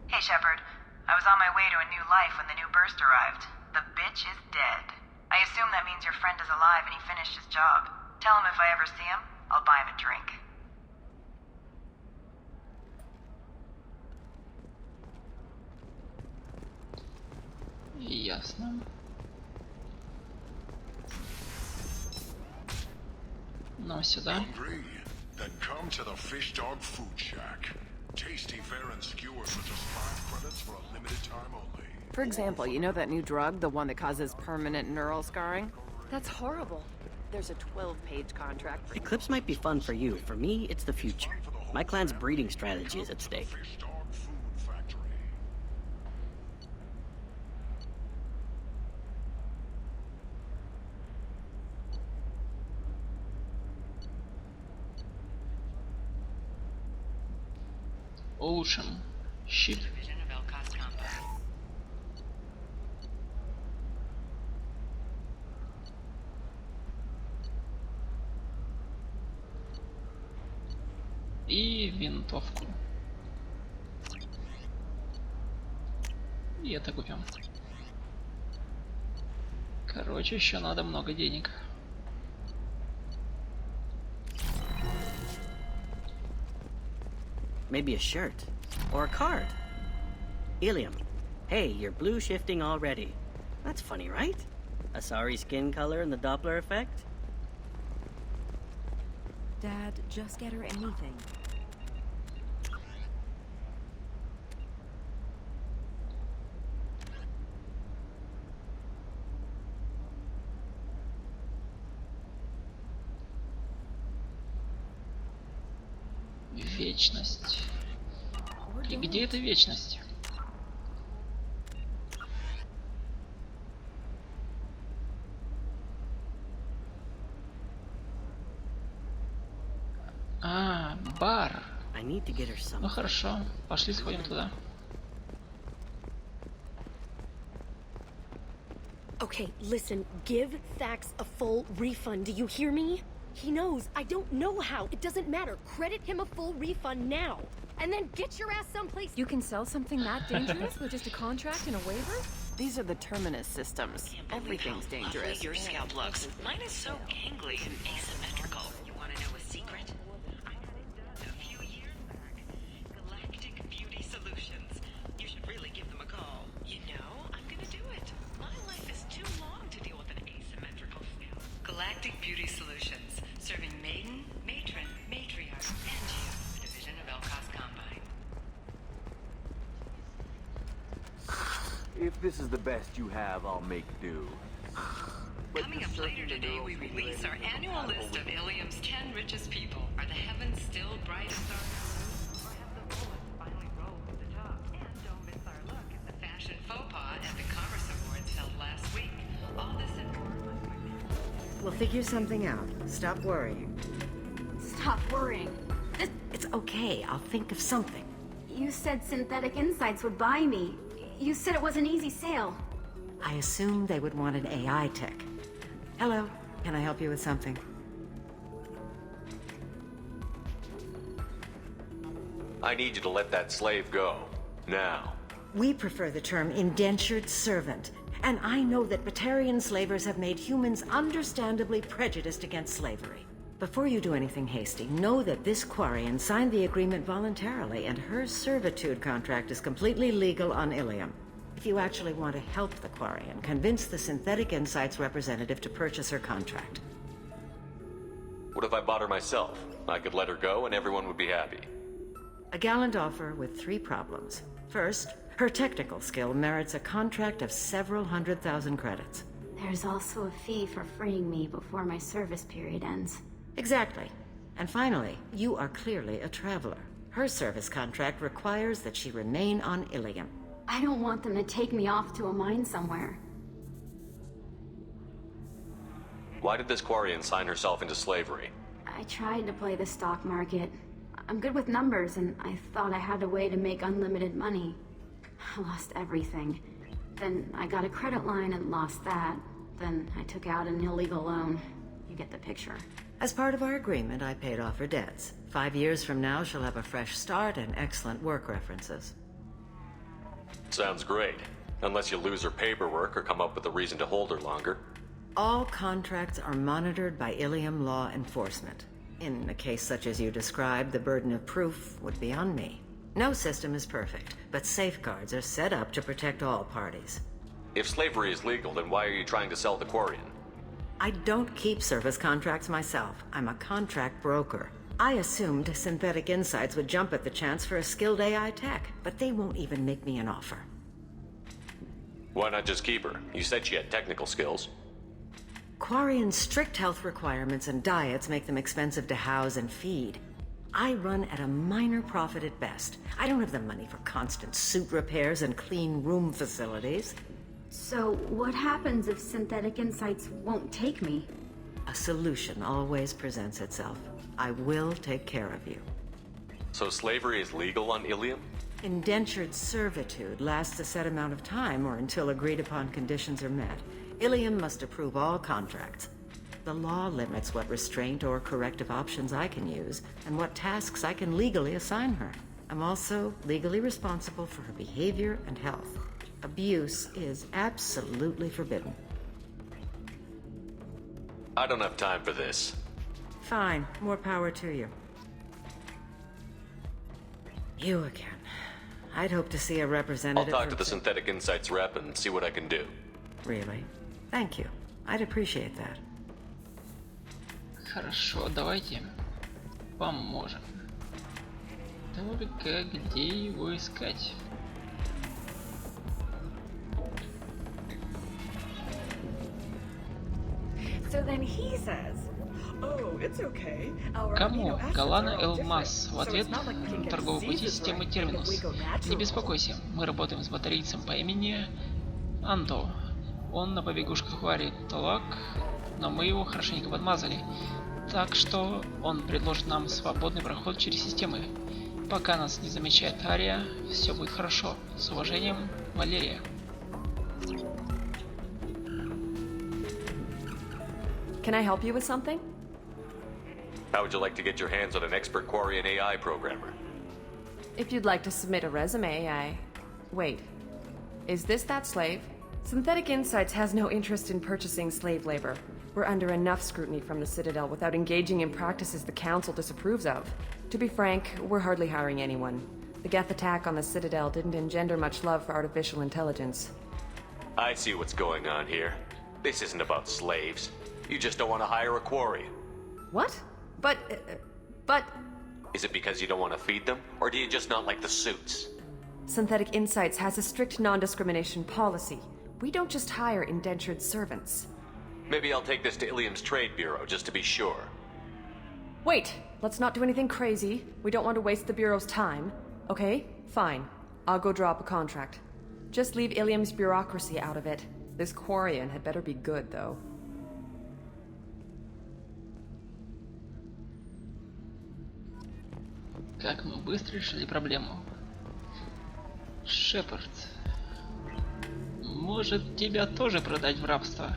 Hey, Shepard. I was on my way to a new life when the new burst arrived. The bitch is dead. I assume that means your friend is alive and he finished his job. Tell him if I ever see him, I'll buy him a drink. Ясно. Ну, сюда. Hungry? Then come to the Fish Dog Food Shack. Tasty fare and skewers for just 5 credits for a limited time only. For example, you know that new drug, the one that causes permanent neural scarring? That's horrible. There's a 12-page contract. Eclipse might be fun for you. For me, it's the future. My clan's breeding strategy is at stake. Ocean ship. И винтовку. И это купим. Короче, еще надо много денег. Maybe a shirt. Or a card. Ilium. Hey, you're blue shifting already. That's funny, right? Asari skin color and the Doppler effect? Dad, just get her anything. Вечность. И где эта вечность? А, бар. Ну хорошо, пошли сходим туда. Okay, listen, give Thax a full refund, do you hear me? He knows, I don't know how, it doesn't matter. Credit him a full refund now. And then get your ass someplace. You can sell something that dangerous with just a contract and a waiver? These are the terminus systems. Everything's dangerous. Your scalp looks. Mine is so gangly and asymmetrical. You want to know a secret? I got it done a few years back. Galactic Beauty Solutions. You should really give them a call. You know, I'm gonna do it. My life is too long to deal with an asymmetrical scalp. Galactic Beauty Solutions. Serving maiden, matron, matriarch, and you. A division of Elcos Combine. If this is the best you have, I'll make do. Coming up later today, we release our annual list of Ilium's 10 richest people. Are the heavens still bright as our or have the rollers finally rose to the top? And don't miss our look at the fashion faux pas at the Commerce Awards held last week. All this and more. We'll figure something out. Stop worrying. Stop worrying. It's okay. I'll think of something. You said Synthetic Insights would buy me. You said it was an easy sale. I assumed they would want an AI tech. Hello. Can I help you with something? I need you to let that slave go. Now. We prefer the term indentured servant. And I know that Batarian slavers have made humans understandably prejudiced against slavery. Before you do anything hasty, know that this Quarian signed the agreement voluntarily, and her servitude contract is completely legal on Ilium. If you actually want to help the Quarian, convince the Synthetic Insights representative to purchase her contract. What if I bought her myself? I could let her go and everyone would be happy. A gallant offer with 3 problems. First, her technical skill merits a contract of several 100,000 credits. There's also a fee for freeing me before my service period ends. Exactly. And finally, you are clearly a traveler. Her service contract requires that she remain on Ilium. I don't want them to take me off to a mine somewhere. Why did this Quarian sign herself into slavery? I tried to play the stock market. I'm good with numbers, and I thought I had a way to make unlimited money. I lost everything. Then I got a credit line and lost that. Then I took out an illegal loan. You get the picture. As part of our agreement, I paid off her debts. 5 years from now, she'll have a fresh start and excellent work references. Sounds great. Unless you lose her paperwork or come up with a reason to hold her longer. All contracts are monitored by Ilium law enforcement. In a case such as you described, the burden of proof would be on me. No system is perfect, but safeguards are set up to protect all parties. If slavery is legal, then why are you trying to sell the Quarian? I don't keep service contracts myself. I'm a contract broker. I assumed Synthetic Insights would jump at the chance for a skilled AI tech, but they won't even make me an offer. Why not just keep her? You said she had technical skills. Quarian's strict health requirements and diets make them expensive to house and feed. I run at a minor profit at best. I don't have the money for constant suit repairs and clean room facilities. So, what happens if Synthetic Insights won't take me? A solution always presents itself. I will take care of you. So slavery is legal on Ilium? Indentured servitude lasts a set amount of time or until agreed upon conditions are met. Ilium must approve all contracts. The law limits what restraint or corrective options I can use and what tasks I can legally assign her. I'm also legally responsible for her behavior and health. Abuse is absolutely forbidden. I don't have time for this. Fine. More power to you. You again. I'd hope to see a representative. I'll talk to the Synthetic Insights rep and see what I can do. Really? Thank you. I'd appreciate that. Хорошо, давайте поможем. Только где его искать? So then he says, "Oh, it's okay. Our Кому? amino acids Галана are all Элмас. В different, so ответ it's not like we can get торговый путь diseases системы right Терминус. if we go Не natural." беспокойся, мы работаем с батарейцем по имени Андо. Он на побегушках варит толок, но мы его хорошенько подмазали. Так что он предложит нам свободный проход через системы. Пока нас не замечает Ария, все будет хорошо. С уважением, Валерия. Can I help you with something? How would you like to get your hands on an expert Quarian AI programmer? If you'd like to submit a resume, Wait. Is this that slave? Synthetic Insights has no interest in purchasing slave labor. We're under enough scrutiny from the Citadel without engaging in practices the Council disapproves of. To be frank, we're hardly hiring anyone. The Geth attack on the Citadel didn't engender much love for artificial intelligence. I see what's going on here. This isn't about slaves. You just don't want to hire a Quarian. What? But... Is it because you don't want to feed them, or do you just not like the suits? Synthetic Insights has a strict non-discrimination policy. We don't just hire indentured servants. Maybe I'll take this to Ilium's Trade Bureau, just to be sure. Wait! Let's not do anything crazy. We don't want to waste the Bureau's time. Okay? Fine. I'll go draw up a contract. Just leave Ilium's bureaucracy out of it. This Quarian had better be good, though. Как мы быстро решили проблему. Шепард. Может, тебя тоже продать в рабство?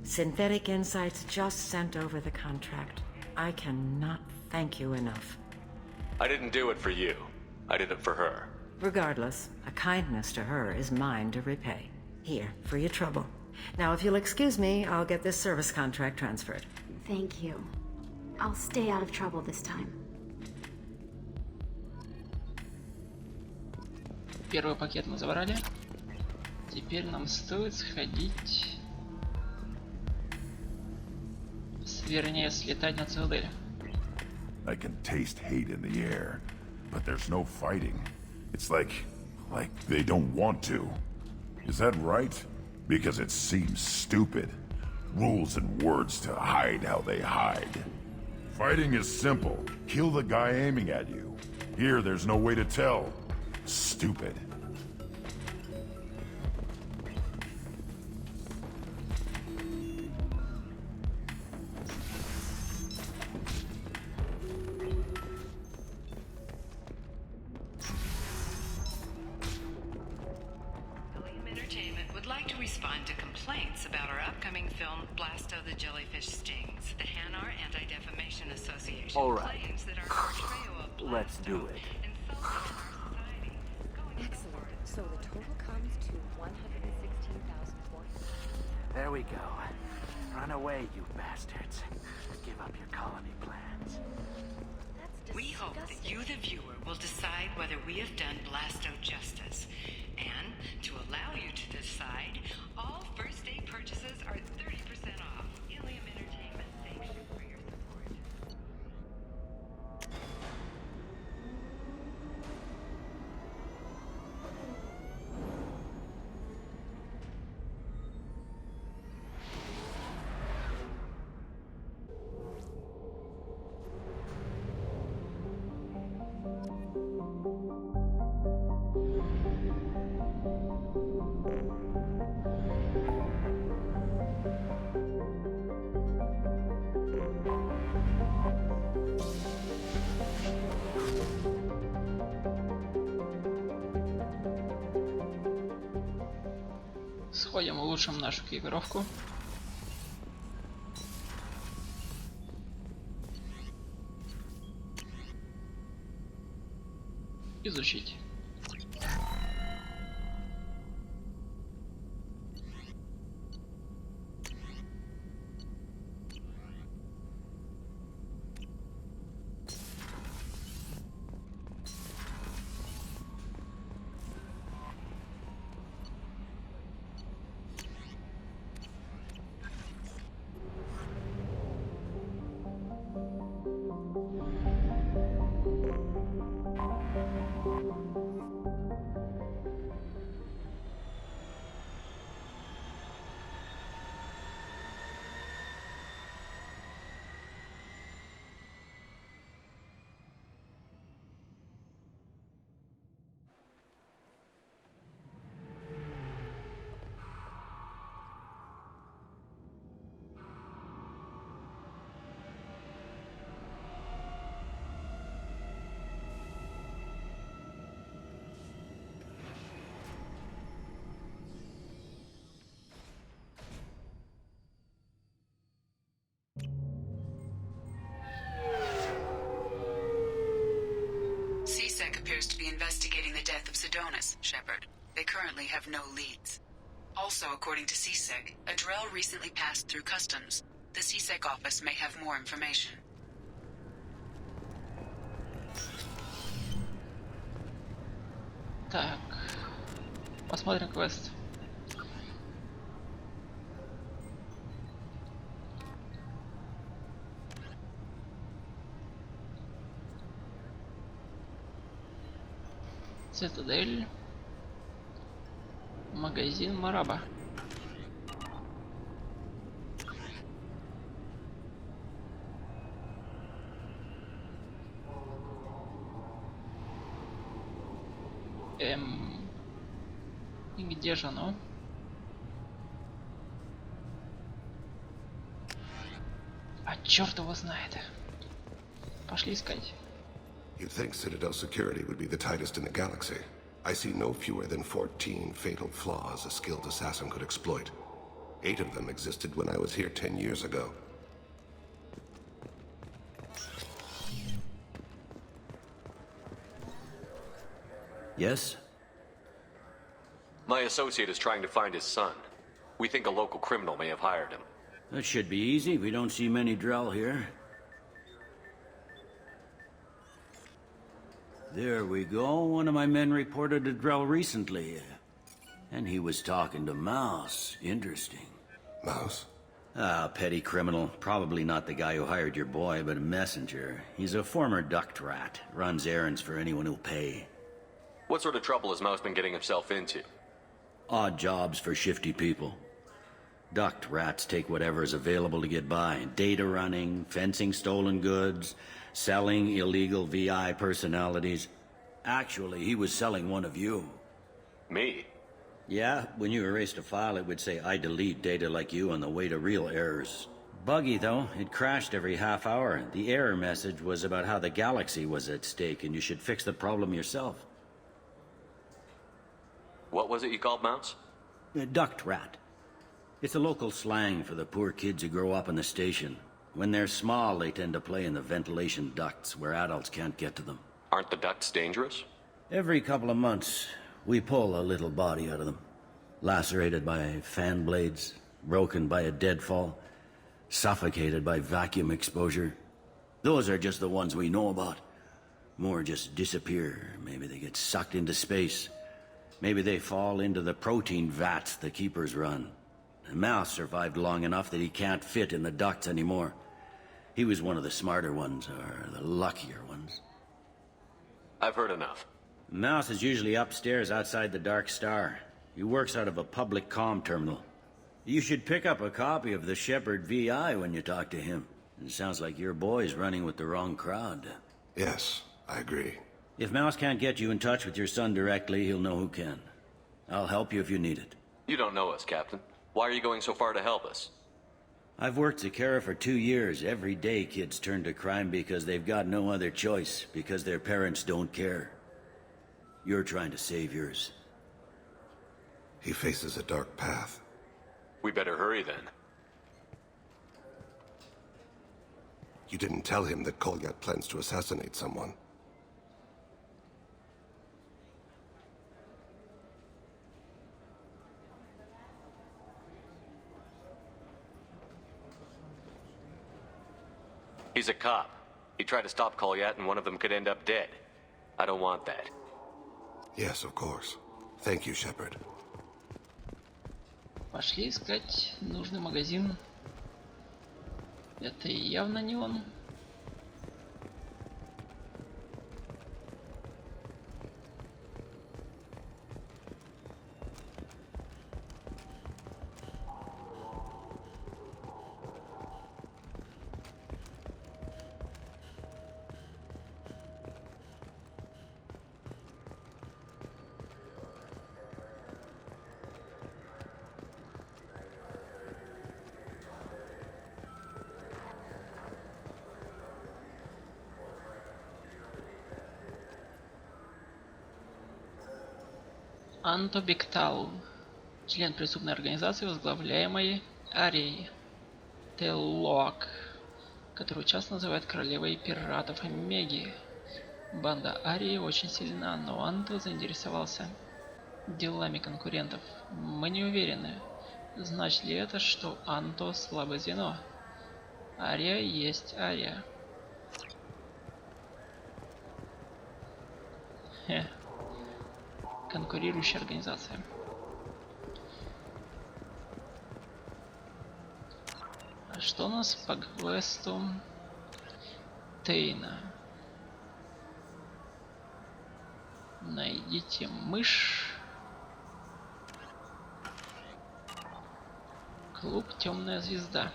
Synthetic Insights just sent over the contract. I cannot thank you enough. I didn't do it for you. I did it for her. Regardless, a kindness to her is mine to repay. Here, for your trouble. Now, if you'll excuse me, I'll get this service contract transferred. Thank you. I'll stay out of trouble this time. Первый пакет мы забрали. Теперь нам стоит сходить... Вернее, слетать на цитадель. I can taste hate in the air, but there's no fighting. It's like they don't want to. Is that right? Because it seems stupid. Rules and words to hide how they hide. Fighting is simple. Kill the guy aiming at you. Here, there's no way to tell. Stupid. Illeum Entertainment would like to respond to complaints about our upcoming film Blasto the Jellyfish Stings. The Hanar Anti-Defamation Association All right. claims that our portrayal of Blasto Let's do it. insulted our society. Excellent. So the total comes to 116,000 points. There we go. Run away, you bastards. Give up your colony plans. We hope that you, the viewer, will decide whether we have done Blasto justice. And to allow you to decide, all first day purchases are 30% off. Ilium Entertainment thanks you for your support. Сходим, улучшим нашу экипировку. Изучить. appears to be investigating the death of Sidonis, Shepard. They currently have no leads. Also, according to CSEC, a Drell recently passed through customs. The CSEC office may have more information. Так, посмотрим квест. Цитадель. Магазин Мараба. И где же оно? А черт его знает. Пошли искать. You'd think Citadel security would be the tightest in the galaxy. I see no fewer than 14 fatal flaws a skilled assassin could exploit. 8 of them existed when I was here 10 years ago. Yes? My associate is trying to find his son. We think a local criminal may have hired him. That should be easy. We don't see many Drell here. There we go. One of my men reported a Drell recently. And he was talking to Mouse. Interesting. Mouse? Ah, petty criminal. Probably not the guy who hired your boy, but a messenger. He's a former duct rat. Runs errands for anyone who'll pay. What sort of trouble has Mouse been getting himself into? Odd jobs for shifty people. Duct rats take whatever is available to get by. Data running, fencing stolen goods, selling illegal VI personalities. Actually, he was selling one of you. Me? Yeah, when you erased a file, it would say, I delete data like you on the way to real errors. Buggy, though. It crashed every half hour. The error message was about how the galaxy was at stake, and you should fix the problem yourself. What was it you called Mouse? A duct rat. It's a local slang for the poor kids who grow up in the station. When they're small, they tend to play in the ventilation ducts where adults can't get to them. Aren't the ducts dangerous? Every couple of months, we pull a little body out of them. Lacerated by fan blades, broken by a deadfall, suffocated by vacuum exposure. Those are just the ones we know about. More just disappear. Maybe they get sucked into space. Maybe they fall into the protein vats the keepers run. The Mouse survived long enough that he can't fit in the ducts anymore. He was one of the smarter ones, or the luckier ones. I've heard enough. Mouse is usually upstairs outside the Dark Star. He works out of a public comm terminal. You should pick up a copy of the Shepard VI when you talk to him. It sounds like your boy's running with the wrong crowd. Yes, I agree. If Mouse can't get you in touch with your son directly, he'll know who can. I'll help you if you need it. You don't know us, Captain. Why are you going so far to help us? I've worked Zakara for 2 years. Every day kids turn to crime because they've got no other choice, because their parents don't care. You're trying to save yours. He faces a dark path. We better hurry then. You didn't tell him that Kolyat plans to assassinate someone. He's a cop. He tried to stop Kolyat and one of them could end up dead. I don't want that. Yes, of course. Thank you, Shepard. Пошли искать нужный магазин. Это явно не он. Анто Бектал, член преступной организации, возглавляемой Арией Теллоак, которую часто называют королевой пиратов Омеги. Банда Арии очень сильна, но Анто заинтересовался делами конкурентов. Мы не уверены, значит ли это, что Анто слабое звено. Ария есть Ария. Конкурирующая организация. А что у нас по квесту Тейна? Найдите мышь. Клуб Темная звезда.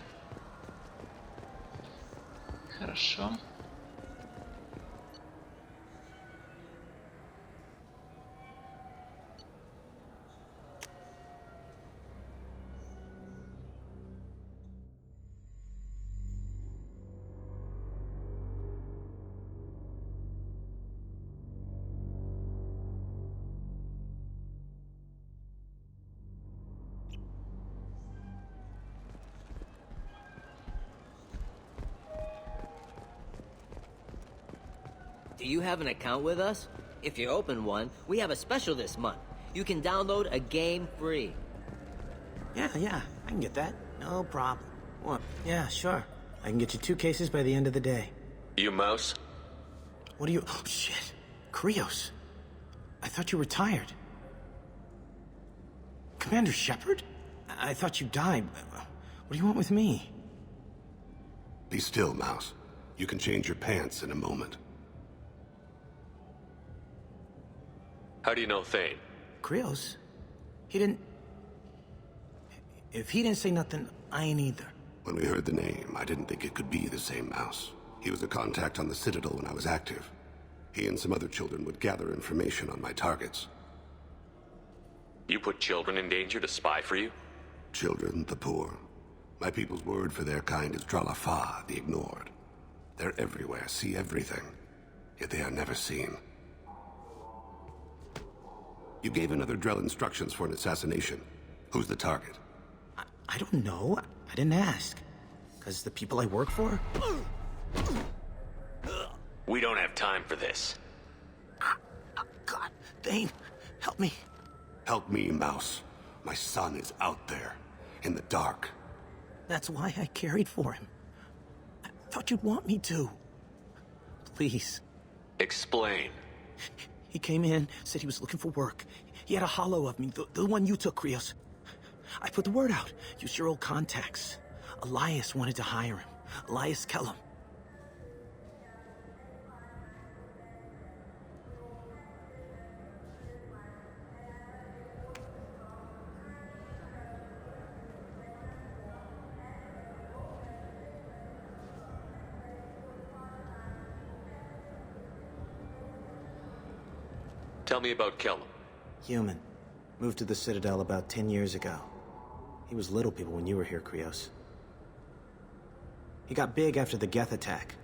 Хорошо. Do you have an account with us? If you open one, we have a special this month. You can download a game free. Yeah, I can get that. No problem. What? Yeah, sure. I can get you 2 cases by the end of the day. You mouse? What are you... Oh, shit. Krios. I thought you were tired. Commander Shepard? I thought you died. What do you want with me? Be still, Mouse. You can change your pants in a moment. How do you know Thane? Krios? He didn't... If he didn't say nothing, I ain't either. When we heard the name, I didn't think it could be the same Mouse. He was a contact on the Citadel when I was active. He and some other children would gather information on my targets. You put children in danger to spy for you? Children, the poor. My people's word for their kind is Dralafa, the ignored. They're everywhere, see everything. Yet they are never seen. You gave another Drell instructions for an assassination. Who's the target? I don't know. I didn't ask. Because the people I work for? We don't have time for this. God, Thane, help me. Help me, Mouse. My son is out there, in the dark. That's why I carried for him. I thought you'd want me to. Please. Explain. He came in, said he was looking for work. He had a hollow of me, the one you took, Krios. I put the word out. Use your old contacts. Elias wanted to hire him. Elias Kellum. Tell me about Kellum. Human. Moved to the Citadel about 10 years ago. He was little people when you were here, Krios. He got big after the Geth attack.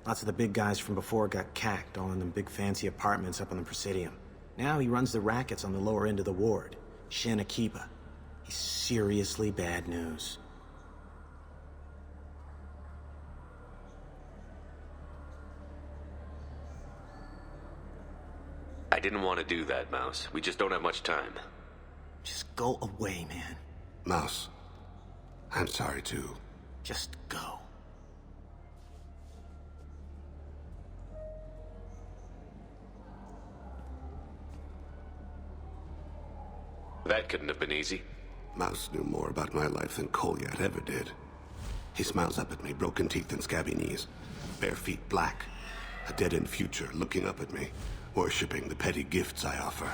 Lots of the big guys from before got cacked, all in them big fancy apartments up on the Presidium. Now he runs the rackets on the lower end of the ward. Shin Akiba. He's seriously bad news. I didn't want to do that, Mouse. We just don't have much time. Just go away, man. Mouse, I'm sorry too. Just go. That couldn't have been easy. Mouse knew more about my life than Kolyat ever did. He smiles up at me, broken teeth and scabby knees. Bare feet black. A dead-end future looking up at me, worshipping the petty gifts I offer.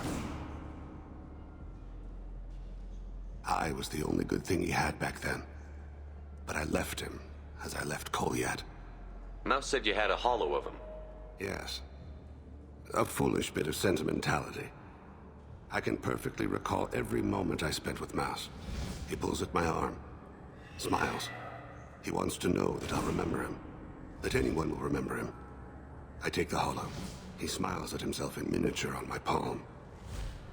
I was the only good thing he had back then. But I left him, as I left Kolyat. Mouse said you had a hollow of him. Yes. A foolish bit of sentimentality. I can perfectly recall every moment I spent with Mouse. He pulls at my arm, smiles. He wants to know that I'll remember him, that anyone will remember him. I take the hollow. He smiles at himself in miniature on my palm.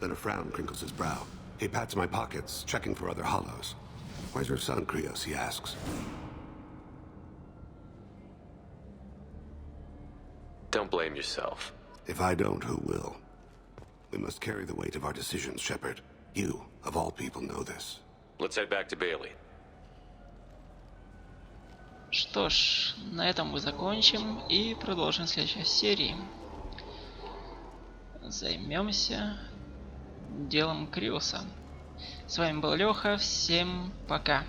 Then a frown crinkles his brow. He pats my pockets, checking for other hollows. Where's your son, Krios? He asks. Don't blame yourself. If I don't, who will? We must carry the weight of our decisions, Shepard. You, of all people, know this. Let's head back to Bailey. Что ж, на этом мы закончим и продолжим в следующей серии. Займемся делом Криоса. С вами был Леха, всем пока.